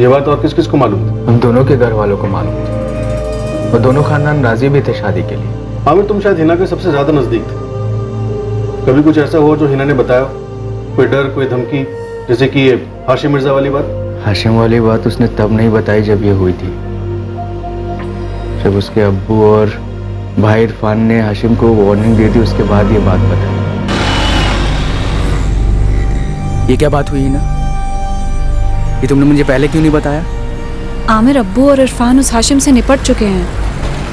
ये बात और किस किस को मालूम थी? हम दोनों के घर वालों को मालूम थी, और दोनों खानदान राजी भी थे शादी के लिए। आमिर तुम शायद हिना के सबसे ज्यादा नजदीक थे। कभी कुछ ऐसा हुआ जो हिना ने बताया? कोई डर, कोई धमकी, जैसे कि ये हाशिम मिर्जा वाली बात? हाशिम वाली बात उसने तब नहीं बताई जब ये हुई थी, जब उसके अब्बू और भाई इरफान ने हाशिम को वार्निंग दी थी, उसके बाद ये बात बताई। ये क्या बात हुई ना? ये तुमने मुझे पहले क्यों नहीं बताया? आमिर, अब्बू और इरफान उस हाशिम से निपट चुके हैं।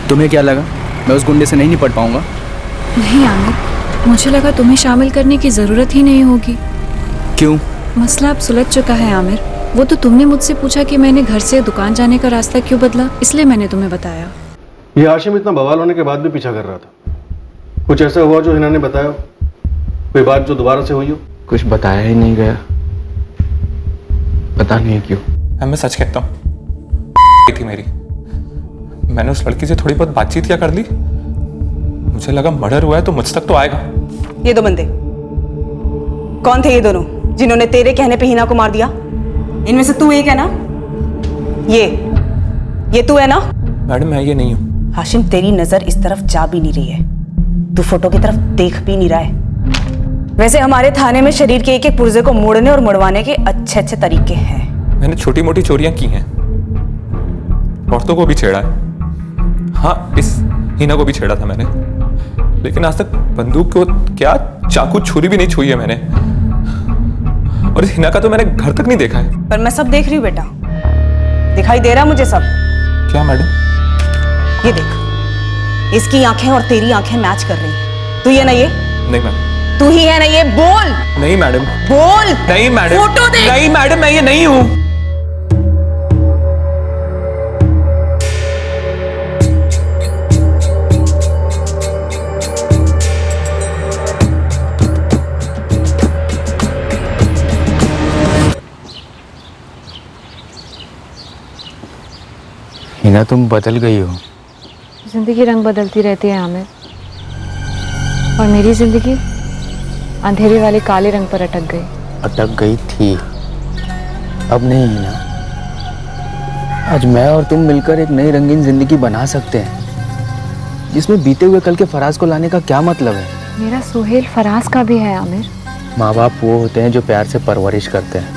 तुम्हें क्या लगा मैं उस गुंडे से नहीं निपट पाऊंगा? नहीं आमिर, मुझे लगा तुम्हें शामिल करने की जरूरत ही नहीं होगी। क्यों? मसला अब सुलझ चुका है आमिर। वो तो तुमने मुझसे पूछा कि मैंने घर से दुकान जाने का रास्ता क्यों बदला, इसलिए मैंने तुम्हें बताया। ये हाशिम इतना बवाल होने के बाद भी पीछा कर रहा था। कुछ ऐसा हुआ जो हिना ने बताया? कोई बात जो दोबारा से हुई हो? कुछ बताया ही नहीं गया, पता नहीं क्यों। मैं सच कहता हूँ, थी मेरी। मैंने उस लड़की से थोड़ी बहुत बातचीत क्या कर ली। मुझे लगा मर्डर हुआ है तो मुझ तक तो आएगा। ये दो बंदे कौन थे? ये दोनों जिन्होंने तेरे कहने पे हिना को मार दिया? इनमें से तू एक है ना? ये तू है ना? मैडम मैं ये नहीं हूँ। हाशिम, तेरी नजर इस तरफ जा भी नहीं रही है, तू फोटो की तरफ देख भी नहीं रहा है। वैसे हमारे थाने में शरीर के एक एक पुर्जे को मोड़ने और मुड़वाने के अच्छे अच्छे तरीके हैं। मैंने छोटी मोटी चोरियां की हैं, औरतों को भी छेड़ा है। हाँ, इस हिना को भी छेड़ा था मैंने, लेकिन आज तक बंदूक को क्या चाकू छुरी भी नहीं छुई है मैंने। और इस हिना का तो मैंने घर तक नहीं देखा है। पर मैं सब देख रही हूँ बेटा, दिखाई दे रहा मुझे सब। क्या मैडम? ये देख, इसकी आंखें और तेरी आंखें मैच कर रही हैं। तू ये ना? ये नहीं मैडम। तू ही है ना? ये बोल। नहीं मैडम। बोल। नहीं मैडम। फोटो देख। नहीं मैडम, मैं ये नहीं हूँ। हिना तुम बदल गई हो। जिंदगी रंग बदलती रहती है आमिर, और मेरी जिंदगी अंधेरे वाले काले रंग पर अटक गई। अटक गई थी, अब नहीं हिना। आज मैं और तुम मिलकर एक नई रंगीन जिंदगी बना सकते हैं, जिसमें बीते हुए कल के फराज को लाने का क्या मतलब है? मेरा सुहेल फराज का भी है आमिर। माँ बाप वो होते हैं जो प्यार से परवरिश करते हैं,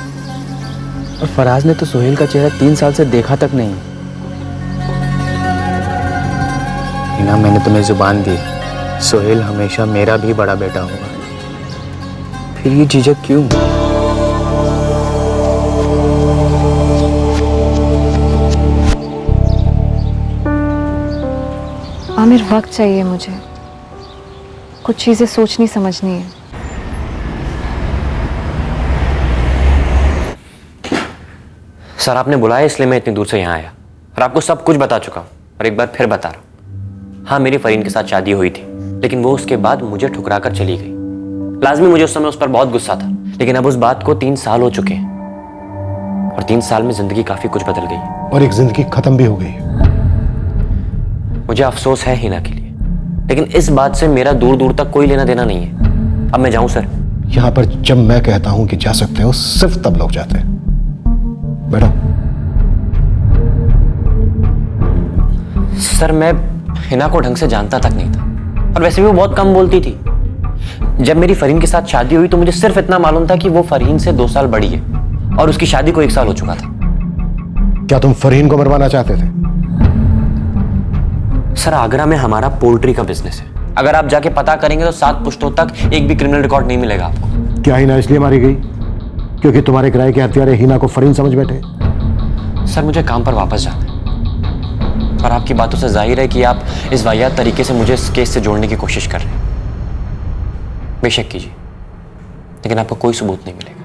और फराज ने तो सुहेल का चेहरा 3 साल से देखा तक नहीं। हिना, मैंने तुम्हें जुबान दी, सुहेल हमेशा मेरा भी बड़ा बेटा होगा। फिर ये झिझक क्यों? आमिर, वक्त चाहिए मुझे। कुछ चीज़ें सोचनी समझनी है। सर आपने बुलाया इसलिए मैं इतनी दूर से यहाँ आया और आपको सब कुछ बता चुका हूँ और एक बार फिर बता रहा हूँ। हाँ, मेरी फरीन के साथ शादी हुई थी, लेकिन वो उसके बाद मुझे ठुकरा कर चली गई। लाजमी मुझे उस समय उस पर बहुत गुस्सा था, लेकिन अब उस बात को 3 साल हो चुके हैं और 3 साल में जिंदगी काफी कुछ बदल गई है और एक जिंदगी खत्म भी हो गई है। मुझे अफसोस है हिना के लिए, लेकिन इस बात से मेरा दूर दूर तक कोई लेना देना नहीं है। अब मैं जाऊं सर? यहां पर जब मैं कहता हूं कि जा सकते हो, सिर्फ तब लोग जाते हैं। बैठो। सर मैं हिना को ढंग से जानता तक नहीं था और वैसे भी वो बहुत कम बोलती थी। जब मेरी फरीन के साथ शादी हुई तो मुझे सिर्फ इतना मालूम था कि वो फरीन से 2 साल बड़ी है और उसकी शादी को 1 साल हो चुका था। क्या तुम फरीन को मरवाना चाहते थे? सर आगरा में हमारा पोल्ट्री का बिजनेस है। अगर आप जाके पता करेंगे तो 7 पुश्तों तक एक भी क्रिमिनल रिकॉर्ड नहीं मिलेगा आपको। क्या हिना इसलिए मारी गई क्योंकि तुम्हारे किराए के हत्यारे हिना को फरीन समझ बैठे? सर मुझे काम पर वापस जाना है और आपकी बातों से जाहिर है कि आप इस वाहियात तरीके से मुझे इस केस से जोड़ने की कोशिश कर रहे हैं। बेशक कीजिए, लेकिन आपको कोई सबूत नहीं मिलेगा।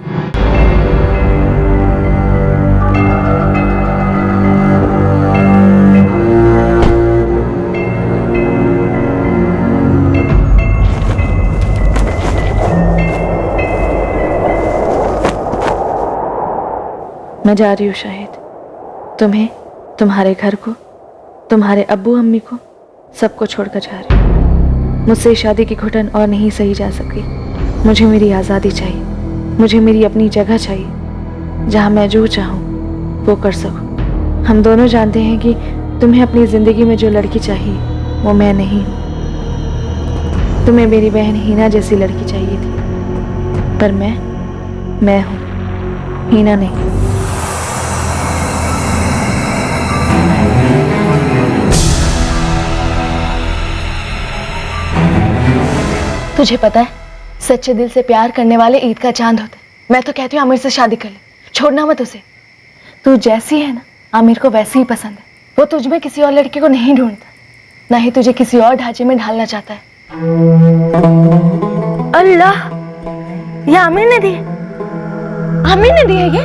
मैं जा रही हूँ शाहिद, तुम्हें, तुम्हारे घर को, तुम्हारे अब्बू अम्मी को, सबको छोड़कर जा रही हूँ। मुझसे शादी की घुटन और नहीं सही जा सकी। मुझे मेरी आज़ादी चाहिए, मुझे मेरी अपनी जगह चाहिए जहाँ मैं जो चाहूँ वो कर सकूँ। हम दोनों जानते हैं कि तुम्हें अपनी ज़िंदगी में जो लड़की चाहिए वो मैं नहीं हूँ। तुम्हें मेरी बहन हीना जैसी लड़की चाहिए थी, पर मैं हूँ, हीना नहीं। तुझे पता है, सच्चे दिल से प्यार करने वाले ईद का चांद होते। मैं तो कहती हूँ आमिर से शादी कर ले, छोड़ना मत उसे। तू जैसी है ना, आमिर को वैसी ही पसंद है। वो तुझ में किसी और लड़के को नहीं ढूंढता, ना ही तुझे किसी और ढांचे में ढालना चाहता है। अल्लाह, ये आमिर ने दी है? आमिर ने दी है ये?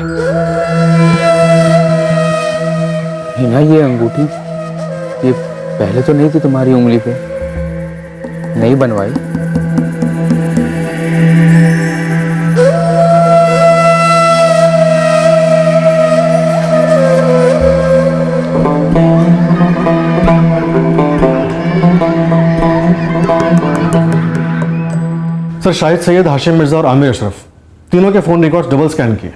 हिना, ये अंगूठी ये पहले तो नहीं थी तुम्हारी उंगली पे, नहीं बनवाई? सर, शाहिद सैयद, हाशिम मिर्जा और आमिर अशरफ तीनों के फोन रिकॉर्ड्स डबल स्कैन किए,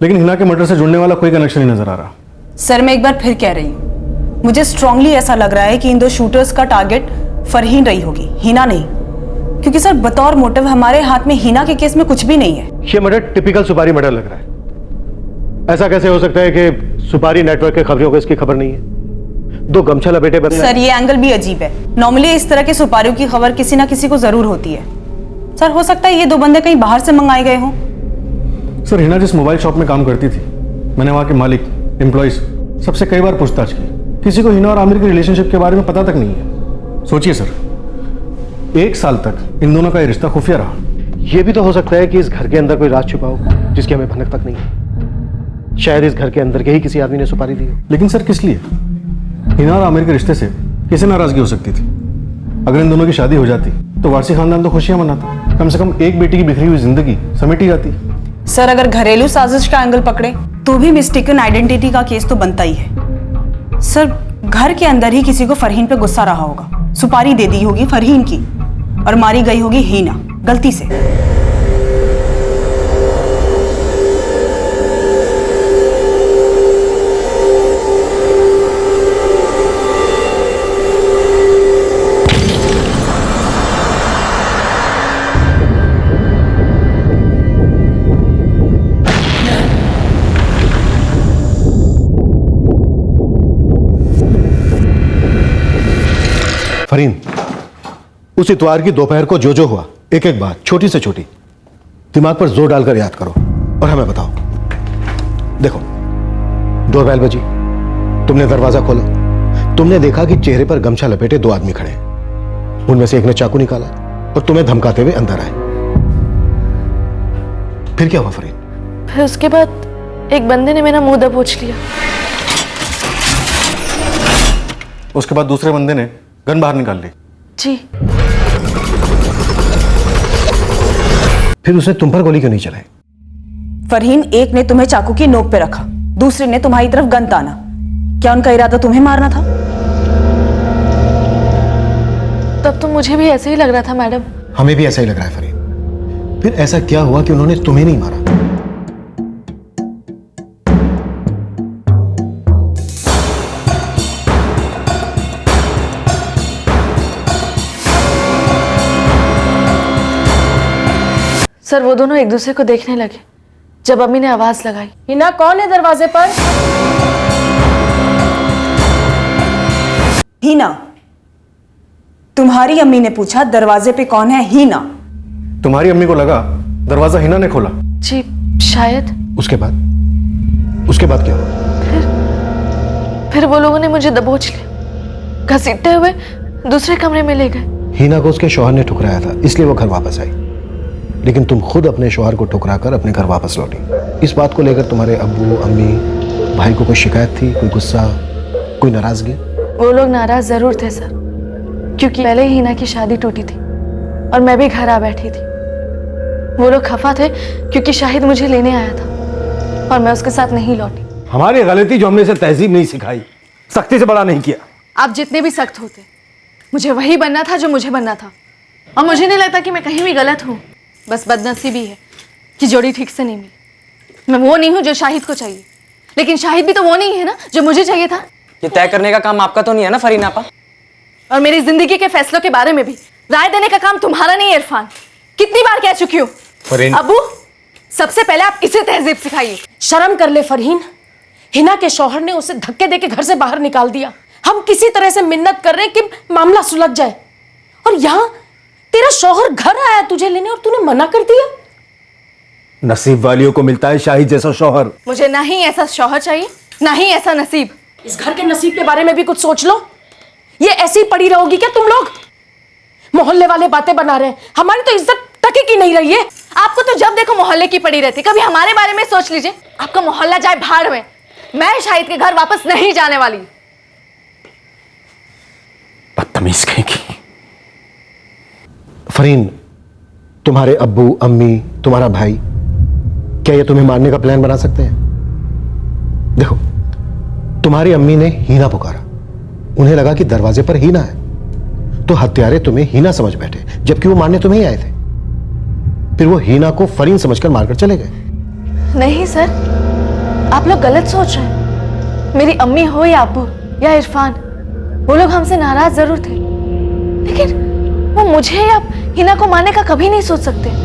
लेकिन हिना के मर्डर से जुड़ने वाला कोई कनेक्शन नहीं नजर आ रहा। सर मैं एक बार फिर कह रही हूँ, मुझे स्ट्रांगली ऐसा लग रहा है कि इन 2 शूटर्स का टारगेट फरहीन रही होगी, हिना नहीं। क्योंकि सर बतौर मोटिव हमारे हाथ में हिना के केस में कुछ भी नहीं है। ये मर्डर टिपिकल सुपारी मर्डर लग रहा है। ऐसा कैसे हो सकता है कि सुपारी नेटवर्क के खबरों को इसकी खबर नहीं है? 2 गमछा लपेटे बंदे। सर ये एंगल भी अजीब है। नॉर्मली इस तरह के सुपारियों की खबर किसी ना किसी को जरूर होती है। सर हो सकता है ये 2 बंदे कहीं बाहर से मंगाए गए हों। सर, हिना जिस मोबाइल शॉप में काम करती थी, मैंने वहाँ के मालिक, एम्प्लॉइज सबसे कई बार पूछताछ की। किसी को हिना और आमिर के रिलेशनशिप के बारे में पता तक नहीं है। सोचिए सर, 1 साल तक इन दोनों का ये रिश्ता खुफिया रहा। यह भी तो हो सकता है कि इस घर के अंदर कोई राज छुपा हो जिसकी हमें भनक तक नहीं है। शायद इस घर के अंदर के ही किसी आदमी ने सुपारी दी हो। लेकिन सर किस लिए? हिना और आमिर के रिश्ते से किसे नाराजगी हो सकती थी? अगर इन दोनों की शादी हो जाती तो वारसी खानदान तो खुशियां मनाता, कम से कम एक बेटी की बिखरी हुई जिंदगी समेटी जाती। सर अगर घरेलू साजिश का एंगल पकड़े तो भी मिस्टेकन आइडेंटिटी का केस तो बनता ही है। सर घर के अंदर ही किसी को फरहीन पे गुस्सा रहा होगा, सुपारी दे दी होगी फरहीन की और मारी गई होगी हीना गलती से। फरहीन, उस इतवार की दोपहर को जो हुआ, एक एक बात छोटी से छोटी दिमाग पर जोर डालकर याद करो और हमें बताओ। देखो, डोरबेल बजी, तुमने दरवाजा खोला, तुमने देखा कि चेहरे पर गमछा लपेटे दो आदमी खड़े हैं। उनमें से एक ने चाकू निकाला और तुम्हें धमकाते हुए अंदर आए। फिर क्या हुआ फरीन? फिर उसके बाद एक बंदे ने मेरा मुंह दबोच लिया। उसके बाद दूसरे बंदे ने गन बाहर निकाल ली। जी। फिर उसने तुम पर गोली क्यों नहीं चलाई? फरहीन, एक ने तुम्हें चाकू की नोक पे रखा, दूसरे ने तुम्हारी तरफ गन ताना। क्या उनका इरादा तुम्हें मारना था? तब तो मुझे भी ऐसे ही लग रहा था मैडम। हमें भी ऐसा ही लग रहा है फरीन। फिर ऐसा क्या हुआ कि उन्होंने तुम्हें नहीं मारा? सर वो दोनों एक दूसरे को देखने लगे जब अम्मी ने आवाज लगाई। हिना, कौन है दरवाजे पर? हीना। तुम्हारी अम्मी ने पूछा दरवाजे पे कौन है? हीना। तुम्हारी अम्मी को लगा दरवाजा हिना ने खोला। जी शायद। उसके बाद क्या हुआ? फिर वो लोगों ने मुझे दबोच लिया, घसीटते हुए दूसरे कमरे में ले गए। हीना को उसके शौहर ने ठुकराया था, इसलिए वो घर वापस आई। लेकिन तुम खुद अपने शौहर को ठुकराकर अपने घर वापस लौटी। इस बात को लेकर तुम्हारे अब्बू, अम्मी, भाई को कोई शिकायत थी? कोई गुस्सा, कोई नाराजगी? वो लोग नाराज जरूर थे सर, क्योंकि पहले ही हिना की शादी टूटी थी और मैं भी घर आ बैठी थी। वो लोग खफा थे क्योंकि शाहिद मुझे लेने आया था और मैं उसके साथ नहीं लौटी। हमारी गलती जो हमने इसे तहजीब नहीं सिखाई, सख्ती से बड़ा नहीं किया। आप जितने भी सख्त होते, मुझे वही बनना था जो मुझे बनना था। और मुझे नहीं लगता कि मैं कहीं भी गलत हूँ। बस बदनसीबी है कि जोड़ी ठीक से नहीं मिली। मैं वो नहीं हूँ जो शाहिद को चाहिए, लेकिन शाहिद भी तो वो नहीं है ना जो मुझे चाहिए था। ये तय करने का काम आपका तो नहीं है ना फरीन आपा? और मेरी जिंदगी के फैसलों के बारे में भी राय देने का काम तुम्हारा नहीं है इरफान। कितनी बार कह चुकी हूँ। अबू, सबसे पहले आप इसे तहजीब सिखाइए। शर्म कर ले फरहीन। हिना के शौहर ने उसे धक्के देके घर से बाहर निकाल दिया। हम किसी तरह से मिन्नत कर रहे हैं कि मामला सुलझ जाए, और यहाँ तेरा शौहर घर आया तुझे लेने और तूने मना कर दिया। नसीब वालियों को मिलता है शाहिद जैसा शौहर। मुझे ना ही ऐसा शौहर चाहिए, ना ही ऐसा नसीब। इस घर के नसीब के बारे में भी कुछ सोच लो। ये ऐसी ही पड़ी रहोगी क्या तुम लोग? मोहल्ले वाले बातें बना रहे हैं, हमारी तो इज्जत टके की नहीं रही है। आपको तो जब देखो मोहल्ले की पड़ी रहती, कभी हमारे बारे में सोच लीजिए। आपका मोहल्ला जाए भाड़ में, मैं शाहिद के घर वापस नहीं जाने वाली। बदतमीज कहेगी। फरीन, तुम्हारे अब्बू, अम्मी, तुम्हारा भाई, क्या ये तुम्हें मारने का प्लान बना सकते हैं? देखो, तुम्हारी अम्मी ने हीना पुकारा, उन्हें लगा कि दरवाजे पर हीना है, तो हत्यारे तुम्हें हीना समझ बैठे, जबकि वो मारने तुम्हें ही आए थे। फिर वो हीना को फरीन समझकर मारकर चले गए। नहीं सर, आप लोग गलत सोच रहे हैं। मेरी अम्मी हो या अब्बू या इरफान, वो लोग हमसे नाराज जरूर थे, लेकिन वो मुझे या हिना को मारने का कभी नहीं सोच सकते।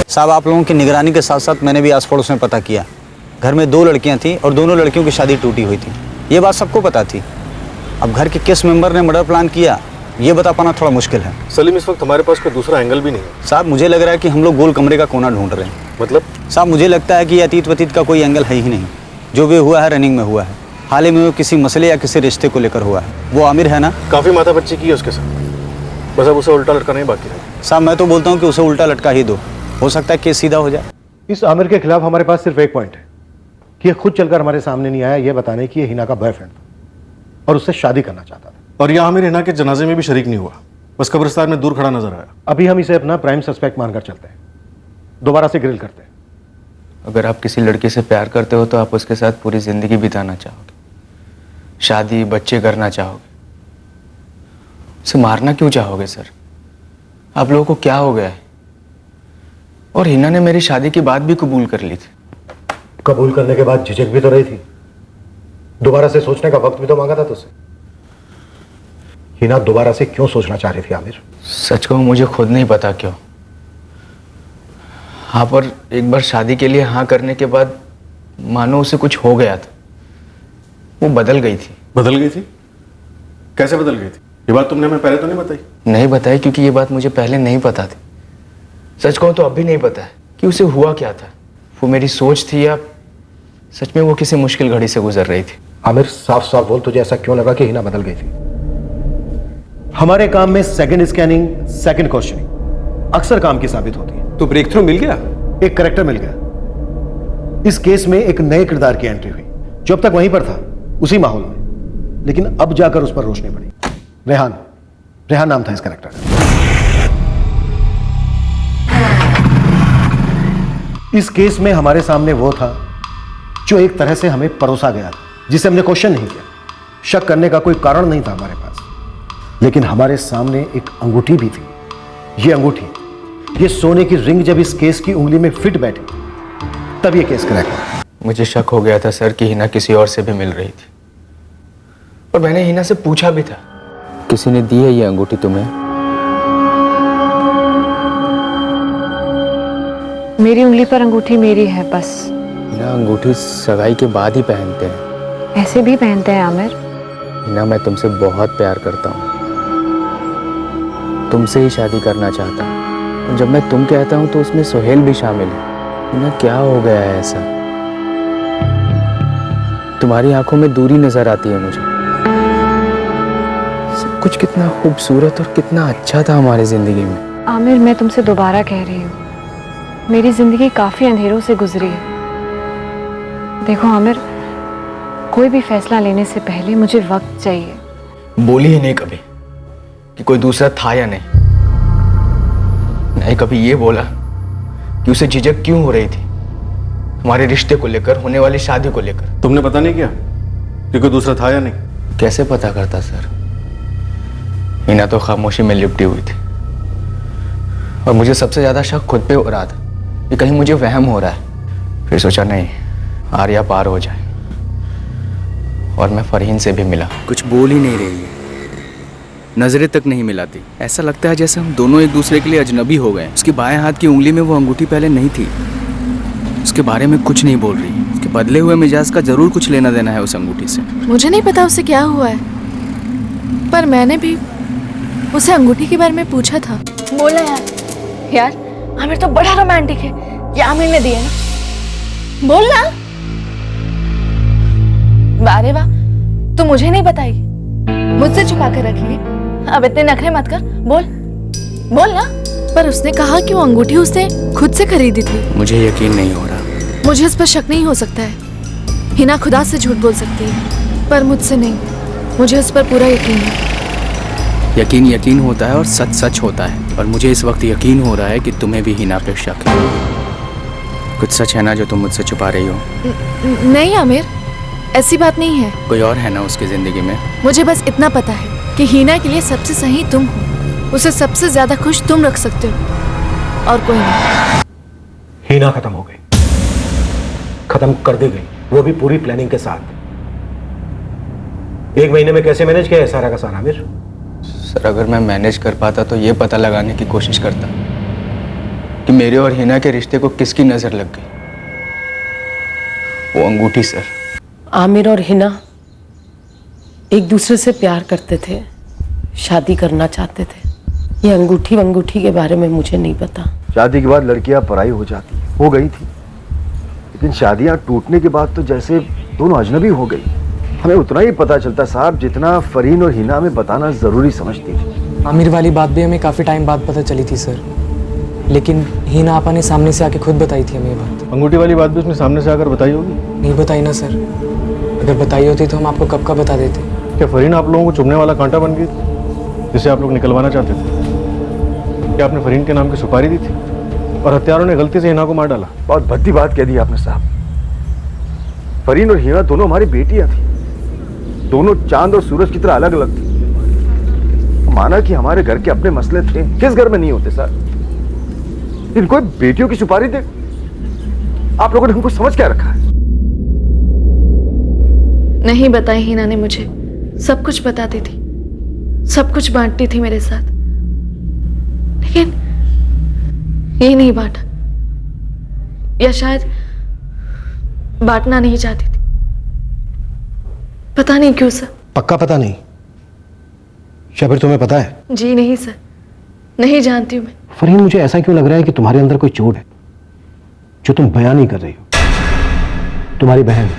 साहब, आप लोगों की निगरानी के साथ साथ मैंने भी आस पड़ोस में पता किया। घर में 2 लड़कियां थीं और दोनों लड़कियों की शादी टूटी हुई थी। ये बात सबको पता थी। अब घर के किस मेंबर ने मर्डर प्लान किया, ये बता पाना थोड़ा मुश्किल है। सलीम, इस वक्त हमारे पास कोई दूसरा एंगल भी नहीं है। साहब, मुझे लग रहा है कि हम लोग गोल कमरे का कोना ढूंढ रहे हैं। मतलब? साहब, मुझे लगता है कि अतीत वतीत का कोई एंगल है ही नहीं। जो भी हुआ है रनिंग में हुआ है। हाल ही में वो किसी मसले या किसी रिश्ते को लेकर हुआ है। वो आमिर है ना? काफी माथा बच्ची की है उसके साथ, बस अब उसे उल्टा लटकाना ही बाकी है। साहब, मैं तो बोलता हूँ कि उसे उल्टा लटका ही दो, हो सकता है केस सीधा हो जाए। इस आमिर के खिलाफ हमारे पास सिर्फ एक पॉइंट है कि ये खुद चलकर हमारे सामने नहीं आया ये बताने की ये हिना का बॉयफ्रेंड था और उससे शादी करना चाहता था। और यह आमिर हिना के जनाजे में भी शरीक नहीं हुआ, बस कब्रिस्तान में दूर खड़ा नजर आया। अभी हम इसे अपना प्राइम सस्पेक्ट मानकर चलते हैं, दोबारा से ग्रिल करते हैं। अगर आप किसी लड़की से प्यार करते हो तो आप उसके साथ पूरी जिंदगी बिताना चाहोगे, शादी बच्चे करना चाहोगे। उसे मारना क्यों चाहोगे सर? आप लोगों को क्या हो गया है? और हिना ने मेरी शादी की बात भी कबूल कर ली थी। कबूल करने के बाद झिझक भी तो रही थी। दोबारा से सोचने का वक्त भी तो मांगा था तुझसे। हिना दोबारा से क्यों सोचना चाह रही थी आमिर? सच कहूं मुझे खुद नहीं पता क्यों। हाँ, पर एक बार शादी के लिए हाँ करने के बाद मानो उसे कुछ हो गया था। वो बदल गई थी। बदल गई थी? कैसे बदल गई थी? ये बात तुमने हमें पहले तो नहीं बताई? नहीं बताई क्योंकि ये बात मुझे पहले नहीं पता थी। सच कहूं तो अब भी नहीं पता है कि उसे हुआ क्या था। वो मेरी सोच थी या सच में वो किसी मुश्किल घड़ी से गुजर रही थी। आमिर साफ साफ बोल, तुझे ऐसा क्यों लगा कि हिना बदल गई थी? हमारे काम में सेकंड स्कैनिंग, सेकंड क्वेश्चनिंग अक्सर काम की साबित होती है। तो ब्रेक थ्रू मिल गया? एक करेक्टर मिल गया। इस केस में एक नए किरदार की एंट्री हुई जो अब तक वहीं पर था, उसी माहौल में, लेकिन अब जाकर उस पर रोशनी पड़ी। रेहान नाम था इस करेक्टर का। इस केस में हमारे सामने वो था जो एक तरह से हमें परोसा गया था, जिसे हमने क्वेश्चन नहीं किया। शक करने का कोई कारण नहीं था हमारे पास, लेकिन हमारे सामने एक अंगूठी भी थी। ये अंगूठी, ये सोने की रिंग जब इस केस की उंगली में फिट बैठी तब ये केस क्रैक हुआ। मुझे शक हो गया था सर कि हिना किसी और से भी मिल रही थी, और मैंने हिना से पूछा भी था, किसी ने दी है ये अंगूठी तुम्हें? मेरी उंगली पर अंगूठी मेरी है बस। हिना अंगूठी सगाई के बाद ही पहनते हैं। ऐसे भी पहनते हैं आमिर। हिना मैं तुमसे बहुत प्यार करता हूँ, तुमसे ही शादी करना चाहता हूँ। और जब मैं तुम कहता हूँ तो उसमें सुहेल भी शामिल है। हिना क्या हो गया है ऐसा? तुम्हारी आंखों में दूरी नजर आती है मुझे। सब कुछ कितना खूबसूरत और कितना अच्छा था हमारी जिंदगी में। आमिर मैं तुमसे दोबारा कह रही हूँ, मेरी जिंदगी काफी अंधेरों से गुजरी है। देखो आमिर, कोई भी फैसला लेने से पहले मुझे वक्त चाहिए। बोली ही नहीं कभी कि कोई दूसरा था या नहीं। नहीं कभी ये बोला कि उसे झिझक क्यों हो रही थी हमारे रिश्ते को लेकर, होने वाली शादी को लेकर। तुमने पता नहीं किया कि कोई दूसरा था या नहीं? कैसे पता करता सर? हिना तो खामोशी में लिपटी हुई थी, और मुझे सबसे ज्यादा शक खुद पे हो रहा था कि कहीं मुझे वहम हो रहा है। फिर सोचा नहीं, आर्या पार हो जाए, और मैं फरहीन से भी मिला। कुछ बोल ही नहीं रही है, नजरें तक नहीं मिलाती। ऐसा लगता है जैसे हम दोनों एक दूसरे के लिए अजनबी हो गए। उसके बाएं हाथ की उंगली में वो अंगूठी पहले नहीं थी। उसके बारे में कुछ नहीं बोल रही। उसके बदले हुए मिजाज का जरूर कुछ लेना देना है उस अंगूठी से। मुझे नहीं पता उसे क्या हुआ है, पर मैंने भी उसे अंगूठी के बारे में पूछा था। बोला यार आमिर तो बड़ा रोमांटिक है, ये आमिर ने दिया ना। बोल ना। अरे वाह, तू मुझे नहीं बताई, मुझसे छुपा कर रखी है। अब इतने नखरे मत कर, बोल ना। पर उसने कहा कि वो अंगूठी उसने खुद से खरीदी थी। मुझे यकीन नहीं हो रहा। मुझे इस पर शक नहीं हो सकता है। हिना खुदा से झूठ बोल सकती है, पर मुझसे नहीं। मुझे इस पर पूरा यकीन है। यकीन होता है और सच सच होता है, और मुझे इस वक्त यकीन हो रहा है कि तुम्हें भी हिना पे शक है। कुछ सच है ना जो तुम मुझसे छुपा रही हो? नहीं आमिर, ऐसी बात नहीं है। कोई और है ना उसकी जिंदगी में? मुझे बस इतना पता है कि हिना के लिए सबसे सही तुम हो। उसे सबसे ज्यादा खुश तुम रख सकते हो, और कोई नहीं। हिना खत्म हो गई, खत्म कर दी गई, वो भी पूरी प्लानिंग के साथ। 1 महीने में कैसे मैनेज किया है सारा का सारा आमिर? सर अगर मैं मैनेज कर पाता तो ये पता लगाने की कोशिश करता कि मेरे और हिना के रिश्ते को किसकी नजर लग गई। वो अंगूठी सर। आमिर और हिना एक दूसरे से प्यार करते थे, शादी करना चाहते थे। ये अंगूठी के बारे में मुझे नहीं पता। शादी के बाद लड़कियां पराई हो जाती, हो गई थी, लेकिन शादियां टूटने के बाद तो जैसे दोनों अजनबी हो गई। हमें उतना ही पता चलता साहब जितना फरीन और हिना में बताना जरूरी समझती थी। आमिर वाली बात भी हमें काफ़ी टाइम बाद पता चली थी सर, लेकिन हिना आपा ने सामने से आके खुद बताई थी हमें ये बात। अंगूठी वाली बात भी उसने सामने से आकर बताई होगी? नहीं बताई ना सर, अगर बताई होती तो हम आपको कब का बता देते। क्या फरीन आप लोगों को चुभने वाला कांटा बन गई जिसे आप लोग निकलवाना चाहते थे? क्या आपने फरीन के नाम की सुपारी दी थी और हत्यारों ने गलती से हिना को मार डाला? बहुत भद्दी बात कह दी आपने साहब। फरीन और हिना दोनों हमारी बेटियां थी, दोनों चांद और सूरज की तरह अलग अलग थी। माना कि हमारे घर के अपने मसले थे, किस घर में नहीं होते सर? इनको बेटियों की सुपारी दे, आप लोगों ने हमको समझ क्या रखा है? नहीं बताई हिना ने मुझे, सब कुछ बताती थी, सब कुछ बांटती थी मेरे साथ, लेकिन ये नहीं बांटा, या शायद बांटना नहीं चाहती थी। पता नहीं क्यों सर। पक्का पता नहीं या फिर तुम्हें पता है? जी नहीं सर, नहीं जानती हूँ मैं। फरहीन, मुझे ऐसा क्यों लग रहा है कि तुम्हारे अंदर कोई चोट है जो तुम बयां नहीं कर रही हो। तुम्हारी बहन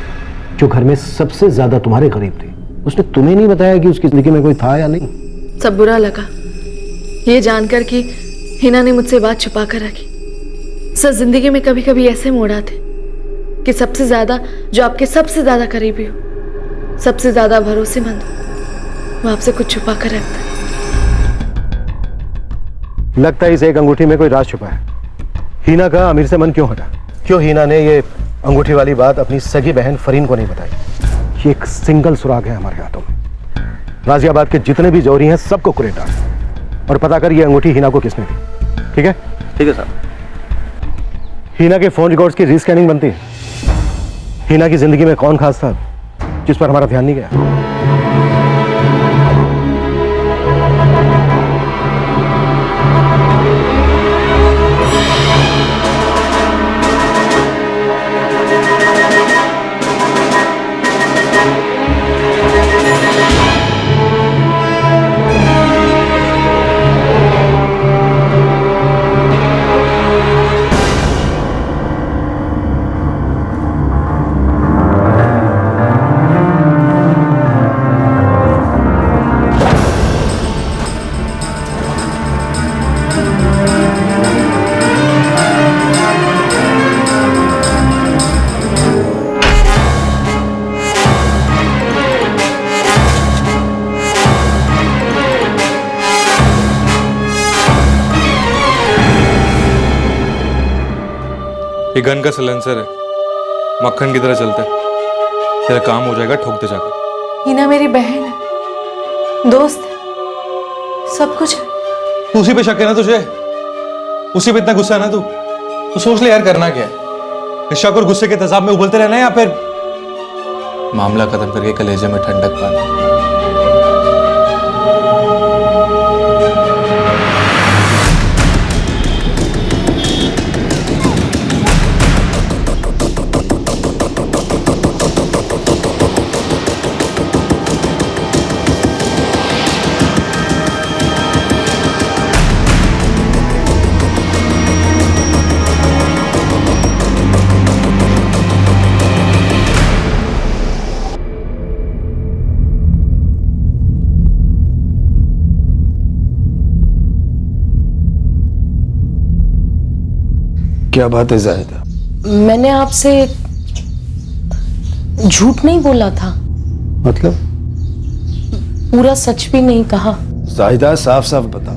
जो घर में सबसे ज्यादा तुम्हारे करीब थी, उसने तुम्हें नहीं बताया कि उसकी जिंदगी में कोई था या नहीं? सब बुरा लगा ये जानकर कि हिना ने मुझसे बात छुपा कर रखी। सर, जिंदगी में कभी कभी ऐसे मोड़ आते कि सबसे ज्यादा जो आपके सबसे ज्यादा करीबी हो, सबसे ज्यादा भरोसेमंद हो, वो आपसे कुछ छुपा कर रखता है। लगता है इस एक अंगूठी में कोई राज छुपा है। हीना का आमिर से मन क्यों हटा? क्यों हीना ने ये अंगूठी वाली बात अपनी सगी बहन फरीन को नहीं बताई? ये एक सिंगल सुराग है हमारे हाथों में। गाजियाबाद के जितने भी जौहरी हैं सबको कुरेटा और पता कर ये अंगूठी हीना को किसने दी। ठीक है? ठीक है सर। हीना के फोन रिकॉर्ड्स की रीस्कैनिंग बनती है। हीना की जिंदगी में कौन खास था जिस पर हमारा ध्यान नहीं गया? ये गन का सिलेंसर है, मक्खन की तरह चलता है। तेरा काम हो जाएगा ठोकते जाकर। हिना मेरी बहन है, दोस्त है, सब कुछ है। तू उसी पे शक है ना तुझे? उसी पे इतना गुस्सा है ना तू? तो सोच ले यार, करना क्या है? इस शक और गुस्से के तेजाब में उबलते रहना है या फिर मामला खत्म करके कलेजे में ठंडक पाना? क्या बात है जाहिदा? मैंने आपसे झूठ नहीं बोला था। मतलब? पूरा सच भी नहीं कहा। जाहिदा, साफ साफ बताओ।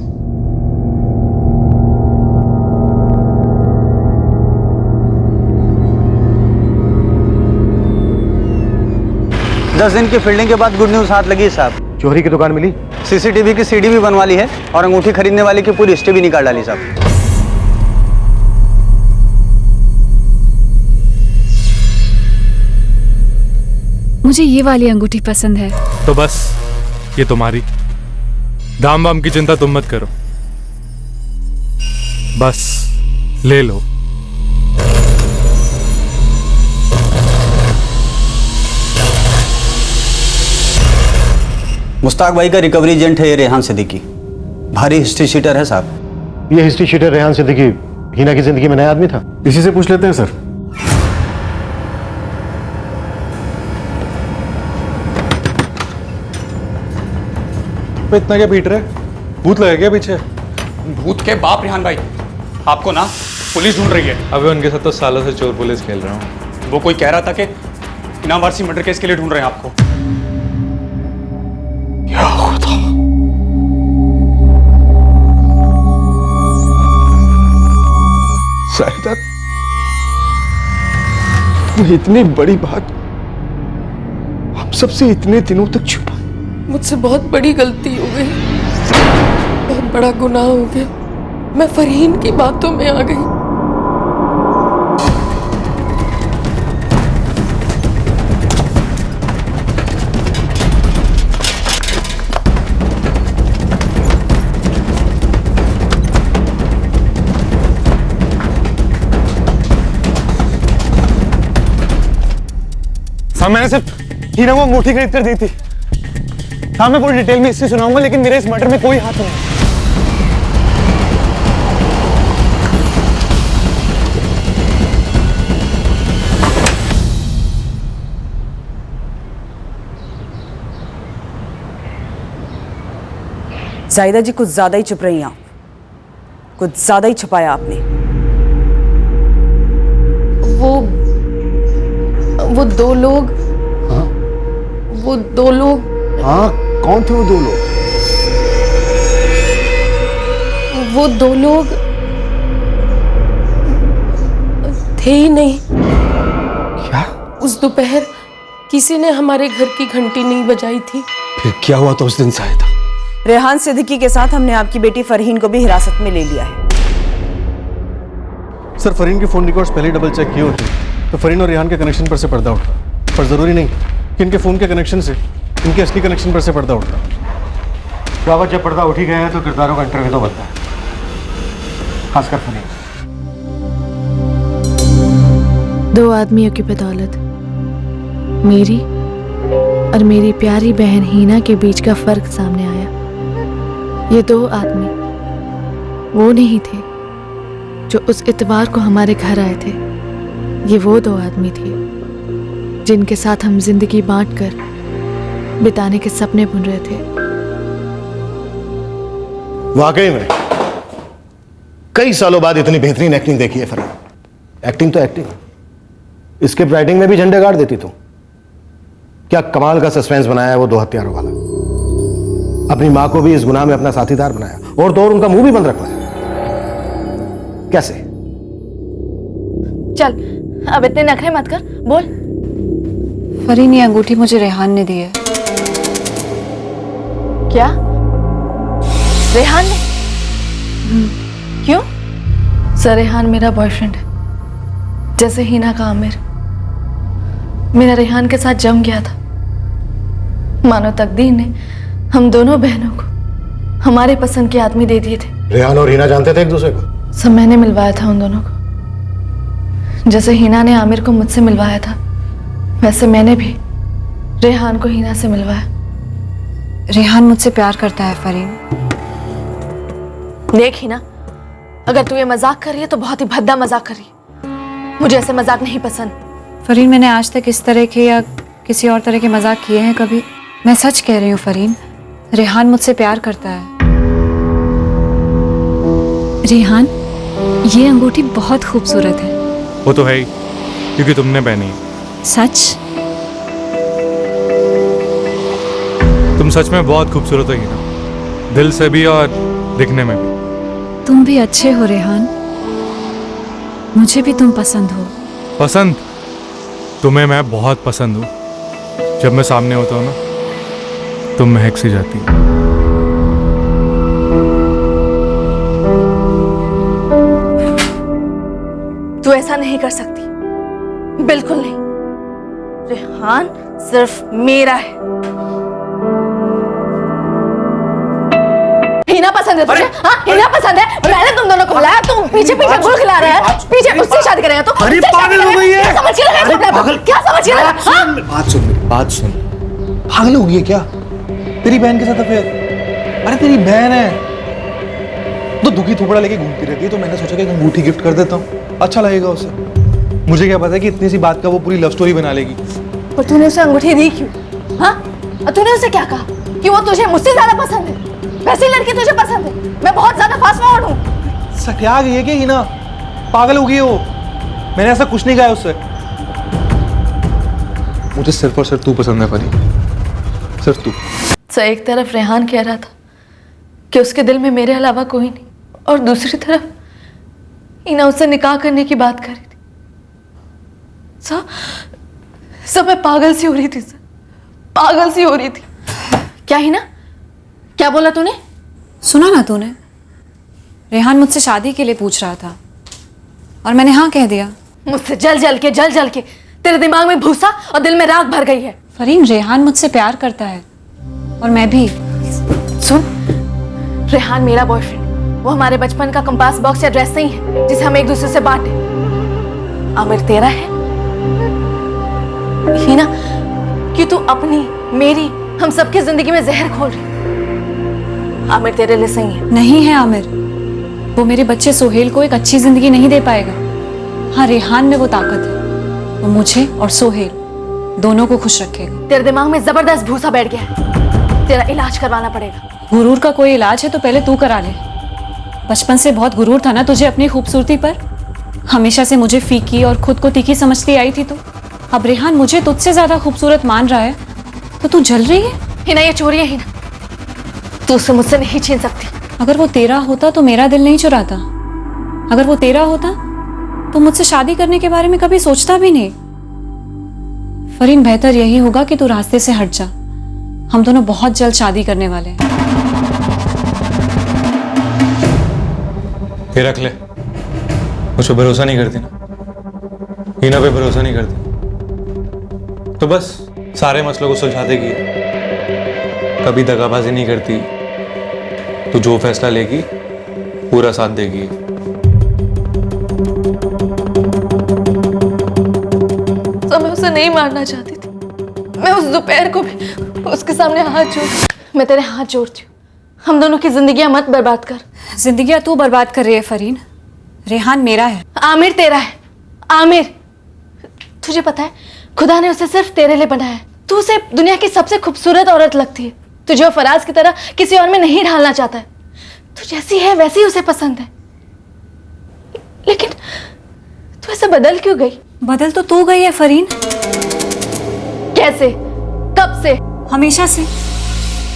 दस दिन की फील्डिंग के बाद गुड न्यूज हाथ लगी साहब। चोरी की दुकान मिली? सीसीटीवी की सीडी भी बनवा ली है और अंगूठी खरीदने वाले की पूरी हिस्ट्री भी निकाल डाली साहब। मुझे ये वाली अंगूठी पसंद है। तो बस ये तुम्हारी। दाम वाम की चिंता तुम मत करो, बस ले लो। मुस्ताक भाई का रिकवरी एजेंट है ये रेहान सिद्दीकी, भारी हिस्ट्री शीटर है साहब। ये हिस्ट्री शीटर रेहान सिद्दीकी हीना की जिंदगी में नया आदमी था? इसी से पूछ लेते हैं सर। इतना क्या पीट रहे? भूत लगा क्या पीछे? भूत के बाप रेहान भाई, आपको ना पुलिस ढूंढ रही है। अबे उनके साथ तो सालों से चोर पुलिस खेल रहा हूँ। वो कोई कह रहा था कि इनाम वारसी मर्डर केस के लिए ढूंढ रहे हैं आपको। या खुदा। जाहिदा, तुमने इतनी बड़ी बात हम सबसे इतने दिनों तक छुपा। मुझसे बहुत बड़ी गलती हो गई, बहुत बड़ा गुनाह हो गया। मैं फरहीन की बातों में आ गई। मैंने सिर्फ हीना को अंगूठी खरीद कर दी थी। साहब मैं पूरी डिटेल में हिस्ट्री सुनाऊंगा, लेकिन मेरे इस मर्डर में कोई हाथ नहीं। जाहिदा जी, कुछ ज्यादा ही चुप रही आप, कुछ ज्यादा ही छुपाया आपने। वो दो लोग। हाँ? वो दो लोग। हाँ, कौन थे वो दो लोग? वो दो लोग थे ही नहीं। क्या? उस दोपहर किसी ने हमारे घर की घंटी नहीं बजाई थी। फिर क्या हुआ था उस दिन जाहिदा? रेहान सिद्दीकी के साथ हमने आपकी बेटी फरहीन को भी हिरासत में ले लिया है। सर, फरहीन के फोन रिकॉर्ड्स पहले डबल चेक किए होते तो फरहीन और रेहान के कनेक्शन पर से पर्दा उठता, पर जरूरी नहीं कि इनके फोन के कनेक्शन से इनके असली कनेक्शन पर से पर्दा उठता। बाबा, जब पर्दा उठ ही गया है तो किरदारों का इंटरव्यू तो बनता है, खासकर फरहीन। दो आदमियों की बदौलत मेरी और मेरी प्यारी बहन हीना के बीच का फर्क सामने आया। ये दो आदमी वो नहीं थे जो उस इतवार को हमारे घर आए थे। ये वो दो आदमी थे जिनके साथ हम जिंदगी बांटकर बिताने के सपने बुन रहे थे। वाकई में कई सालों बाद इतनी बेहतरीन एक्टिंग देखी है फरहीन। एक्टिंग तो एक्टिंग, स्क्रिप्ट राइटिंग में भी झंडे गाड़ देती तुम। क्या कमाल का सस्पेंस बनाया है वो दो हत्यारों वाला। अपनी मां को भी इस गुनाह में अपना साथीदार बनाया और तो और उनका मुंह भी बंद रखवाया। कैसे? चल अब इतने नखरे मत कर, बोल। फरहीन, ये अंगूठी मुझे रेहान ने दी है। क्या? रेहान ने? क्यों? सर, रेहान मेरा बॉयफ्रेंड है, जैसे हीना का आमिर। मेरा रेहान के साथ जम गया था। मानो तकदीर ने हम दोनों बहनों को हमारे पसंद के आदमी दे दिए थे। रेहान और हीना जानते थे एक दूसरे को? सब मैंने मिलवाया था उन दोनों को। जैसे हीना ने आमिर को मुझसे मिलवाया था, वैसे मैंने भी रेहान को हीना से मिलवाया। रेहान मुझसे प्यार करता है फरहीन। देख हीना, अगर तू ये मजाक कर रही है तो बहुत ही भद्दा मजाक कर रही है। मुझे ऐसे मजाक नहीं पसंद। फरहीन, मैंने आज तक इस तरह के या किसी और तरह के मजाक किए हैं कभी? मैं सच कह रही हूँ फरहीन, रेहान मुझसे प्यार करता है। रेहान, ये अंगूठी बहुत खूबसूरत है। वो तो है ही, क्योंकि तुमने पहनी है। सच? तुम सच में बहुत खूबसूरत हो ना, दिल से भी और दिखने में भी। तुम भी अच्छे हो रेहान, मुझे भी तुम पसंद हो। पसंद? तुम्हें मैं बहुत पसंद हूँ। जब मैं सामने होता हूँ ना, तुम महक सी जाती है। तू ऐसा नहीं कर सकती, बिल्कुल नहीं। रेहान सिर्फ मेरा है। हीना पसंद है तुझे? हाँ, हीना पसंद है। मैंने तुम दोनों को बुलाया, तुम पीछे पीछे गुल खिला रहे हैं। पीछे उससे शादी करेगा तो? अरे पागल हो गई है। क्या समझ रहा है? क्या समझ रहा है? बात सुन मेरी, बात सुन। पागल हो गई है क्या? तेरी बहन के साथ अफेयर? अरे तेरी बहन है तो दुखी थोपड़ा लेके घूमती रहती है, तो मैंने सोचा कि अंगूठी गिफ्ट कर देता हूँ, अच्छा लगेगा उसे। मुझे क्या पता कि इतनी सी बात का वो पूरी लव स्टोरी बना लेगी। और तूने उसे अंगूठी दी क्यों? हाँ, और तूने उसे क्या कहा कि वो तुझे मुझसे ज्यादा पसंद है? वैसी लड़की तुझे पसंद है? मैं बहुत ज्यादा फास्ट फॉरवर्ड हूँ। सटिया गई है क्या हीना? पागल हो गई है वो। मैंने ऐसा कुछ नहीं कहा उससे। मुझे सिर्फ और सिर्फ तू पसंद है फरहीन, सिर्फ तू। तो एक तरफ रेहान कह रहा था कि उसके दिल में मेरे अलावा कोई नहीं, और दूसरी तरफ हीना उससे निकाह करने की बात कर रही थी। सब मैं पागल सी हो रही थी सर, पागल सी हो रही थी। क्या हीना, क्या बोला तूने? सुना ना तूने, रेहान मुझसे शादी के लिए पूछ रहा था और मैंने हाँ कह दिया। मुझसे जल जल के तेरे दिमाग में भूसा और दिल में राख भर गई है। फरहीन, रेहान मुझसे प्यार करता है और मैं भी। सुन, रेहान मेरा बॉयफ्रेंड, वो हमारे बचपन का कंपास बॉक्स या ड्रेस नहीं है जिसे हम एक दूसरे से बांटे। आमिर तेरा है। हीना, कि तू अपनी, मेरी, हम सबकी जिंदगी में जहर घोल रही। आमिर तेरे लिए सही है। नहीं है आमिर, वो मेरे बच्चे सोहेल को एक अच्छी जिंदगी नहीं दे पाएगा। हाँ, रेहान में वो ताकत है, वो मुझे और सोहेल दोनों को खुश रखेगा। तेरे दिमाग में जबरदस्त भूसा बैठ गया है, तेरा इलाज करवाना पड़ेगा। गुरूर का कोई इलाज है तो पहले तू करा ले। बचपन से बहुत गुरूर था ना तुझे अपनी खूबसूरती पर, हमेशा से मुझे फीकी और खुद को तीखी समझती आई थी। तो अब रेहान मुझे तुझसे ज्यादा खूबसूरत मान रहा है तो तू जल रही है। हिना, ये चोरी है हिना, तू उसे मुझसे नहीं छीन सकती। अगर वो तेरा होता तो मेरा दिल नहीं चुराता। अगर वो तेरा होता तो मुझसे शादी करने के बारे में कभी सोचता भी नहीं। फरीन, बेहतर यही होगा कि तू रास्ते से हट जा। हम दोनों बहुत जल्द शादी करने वाले हैं। ये रख ले। मुझ पर भरोसा नहीं करती ना, हीना पे भरोसा नहीं करती तो बस सारे मसलों को सुलझा देगी। कभी दगाबाजी नहीं करती, तो जो फैसला लेगी पूरा साथ देगी। तो मैं उसे नहीं मारना चाहती थी। मैं उस दोपहर को भी उसके सामने हाथ जोड़, मैं तेरे हाथ जोड़ती हूँ, हम दोनों की जिंदगियां मत बर्बाद कर। जिंदगियां तू बर्बाद कर रही है फरीन, रेहान मेरा है। आमिर तेरा है। आमिर, तुझे पता है खुदा ने उसे सिर्फ तेरे लिए बनाया है। तू उसे दुनिया की सबसे खूबसूरत औरत लगती है। तुझे वो फराज की तरह किसी और में नहीं ढालना चाहता है। तू जैसी है वैसी ही उसे पसंद है। लेकिन तू ऐसे बदल क्यों गई? बदल तो तू गई है फरीन। कैसे? कब से? हमेशा से।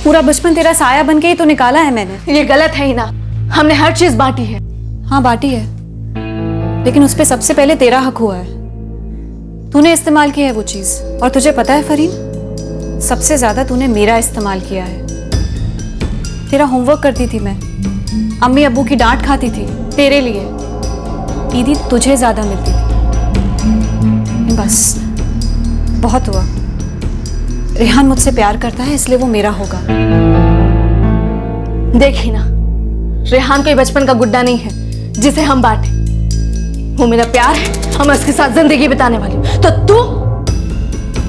पूरा बचपन तेरा साया बन के ही तो निकाला है मैंने। ये गलत है ही ना, हमने हर चीज बांटी है। हाँ बांटी है, लेकिन उस पर सबसे पहले तेरा हक हुआ है। तूने इस्तेमाल किया है वो चीज, और तुझे पता है फरीन, सबसे ज्यादा तूने मेरा इस्तेमाल किया है। तेरा होमवर्क करती थी मैं, अम्मी अब्बू की डांट खाती थी तेरे लिए, ईदी तुझे ज्यादा मिलती थी। बस बहुत हुआ। रेहान मुझसे प्यार करता है इसलिए वो मेरा होगा। देखी ना, रेहान कोई बचपन का गुड्डा नहीं है जिसे हम बांटे। वो मेरा प्यार है, हम उसके साथ जिंदगी बिताने वाली हूं। तो तू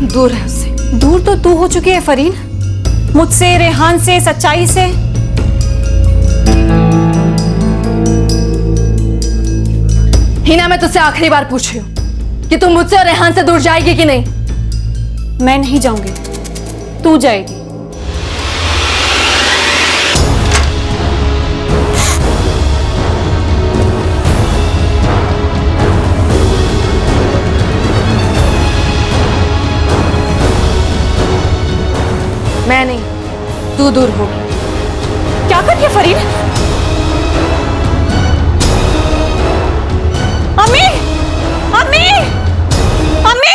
दूर है उससे। दूर तो तू हो चुकी है फरीन, मुझसे, रेहान से, सच्चाई से। हिना, मैं तुझसे आखिरी बार पूछ रही हूं कि तू मुझसे और रेहान से दूर जाएगी कि नहीं? मैं नहीं जाऊंगी, तू जाएगी। मैं नहीं, तू दूर होगी। क्या कर रही है फरीन? अम्मी! अम्मी! अम्मी!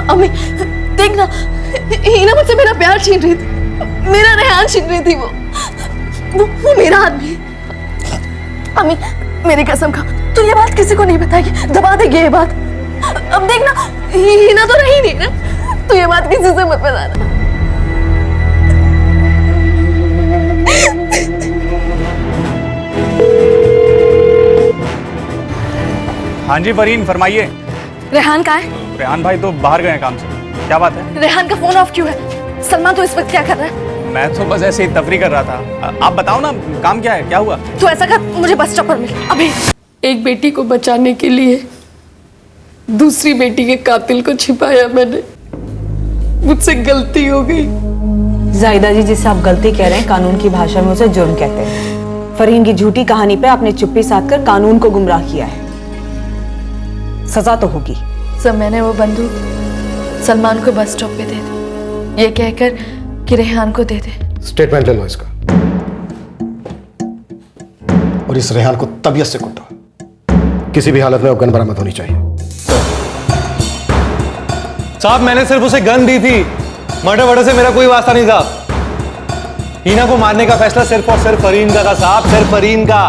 अम्मी, देख ना, हीना मुझसे मेरा प्यार छीन रही थी, मेरा रेहान छीन रही थी। वो मेरा आदमी है। अम्मी, मेरी कसम खा, तू ये बात किसी को नहीं बताएगी, दबा देगी ये बात। अब देख ना, हीना तो रही नहीं ना, तू ये बात किसी से मत बताना। हाँ जी फरीन, फरमाइए। रेहान कहाँ है? रेहान भाई तो बाहर गए हैं काम से। क्या बात है? रेहान का फोन ऑफ क्यों है? सलमान तो इस वक्त क्या कर रहा है? मैं तो बस ऐसे ही तफरी कर रहा था। आप बताओ ना, काम क्या है, क्या हुआ? तू ऐसा कर, मुझे बस स्टॉप पर मिल अभी। एक बेटी को बचाने के लिए दूसरी बेटी के कातिल को छिपाया मैंने। मुझसे गलती हो गई। जाहिदा जी, जिसे आप गलती कह रहे हैं, कानून की भाषा में उसे जुर्म कहते हैं। फरीन की झूठी कहानी पे आपने चुप्पी साध कर कानून को गुमराह किया है, सजा तो होगी। सर, मैंने वो बंदूक सलमान को बस स्टॉप पे दे दी, ये कहकर कि रेहान को दे दे। स्टेटमेंट ले लो इसका, और इस रेहान को तबीयत से कुटो। किसी भी हालत में वो गन बरामद होनी चाहिए। साहब, मैंने सिर्फ उसे गन दी थी, मर्डर वर्डर से मेरा कोई वास्ता नहीं था। हीना को मारने का फैसला सिर्फ और सिर्फ फरीन का था साहब, सिर्फ फरीन का।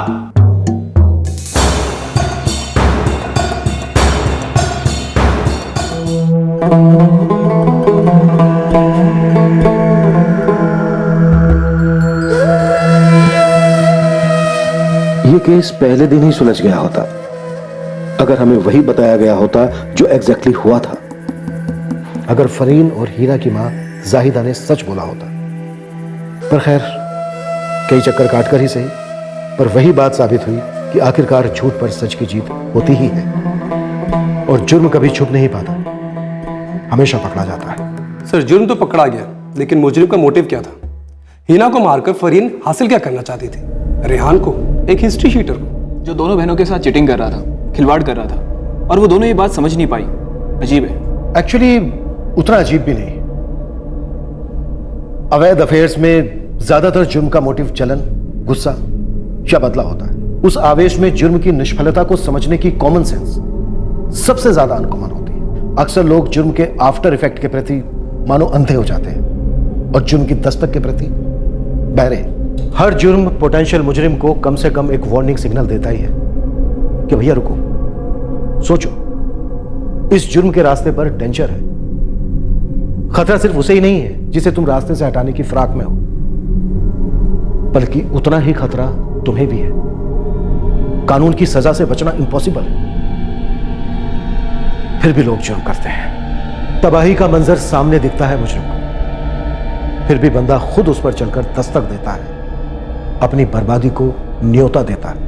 केस पहले दिन ही सुलझ गया होता अगर हमें वही बताया गया होता जो एग्जैक्टली हुआ था। अगर फरीन और हीना की मां जाहिदा ने सच बोला होता। पर खैर, कई चक्कर काटकर ही सही, पर वही बात साबित हुई कि आखिरकार झूठ पर सच की जीत होती ही है और जुर्म कभी छुप नहीं पाता, हमेशा पकड़ा जाता है। सर, जुर्म तो पकड़ा गया, लेकिन मुजरिम का मोटिव क्या था? हिना को मारकर फरीन हासिल क्या करना चाहती थी? रेहान को, एक हिस्ट्री शीटर को, जो दोनों बहनों के साथ चिटिंग कर रहा था, खिलवाड़ कर रहा था, और वो दोनों ये बात समझ नहीं पाई। अजीब है। एक्चुअली उतना अजीब भी नहीं। अवैध अफेयर्स में ज्यादातर जुर्म का मोटिव जलन, गुस्सा या बदला होता है। उस आवेश में जुर्म की निष्फलता को समझने की कॉमन सेंस सबसे ज्यादा अनकॉमन होती है। अक्सर लोग जुर्म के आफ्टर इफेक्ट के प्रति मानो अंधे हो जाते हैं और जुर्म की दस्तक के प्रति बहरे। हर जुर्म पोटेंशियल मुजरिम को कम से कम एक वार्निंग सिग्नल देता ही है कि भैया रुको, सोचो, इस जुर्म के रास्ते पर डेंजर है। खतरा सिर्फ उसे ही नहीं है जिसे तुम रास्ते से हटाने की फिराक में हो, बल्कि उतना ही खतरा तुम्हें भी है। कानून की सजा से बचना इम्पॉसिबल है, फिर भी लोग जुर्म करते हैं। तबाही का मंजर सामने दिखता है मुजरिम को, फिर भी बंदा खुद उस पर चलकर दस्तक देता है, अपनी बर्बादी को न्योता देता है।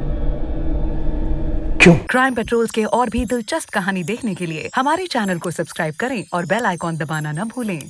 क्यों? क्राइम पेट्रोल्स के और भी दिलचस्प कहानी देखने के लिए हमारे चैनल को सब्सक्राइब करें और बेल आइकॉन दबाना न भूलें।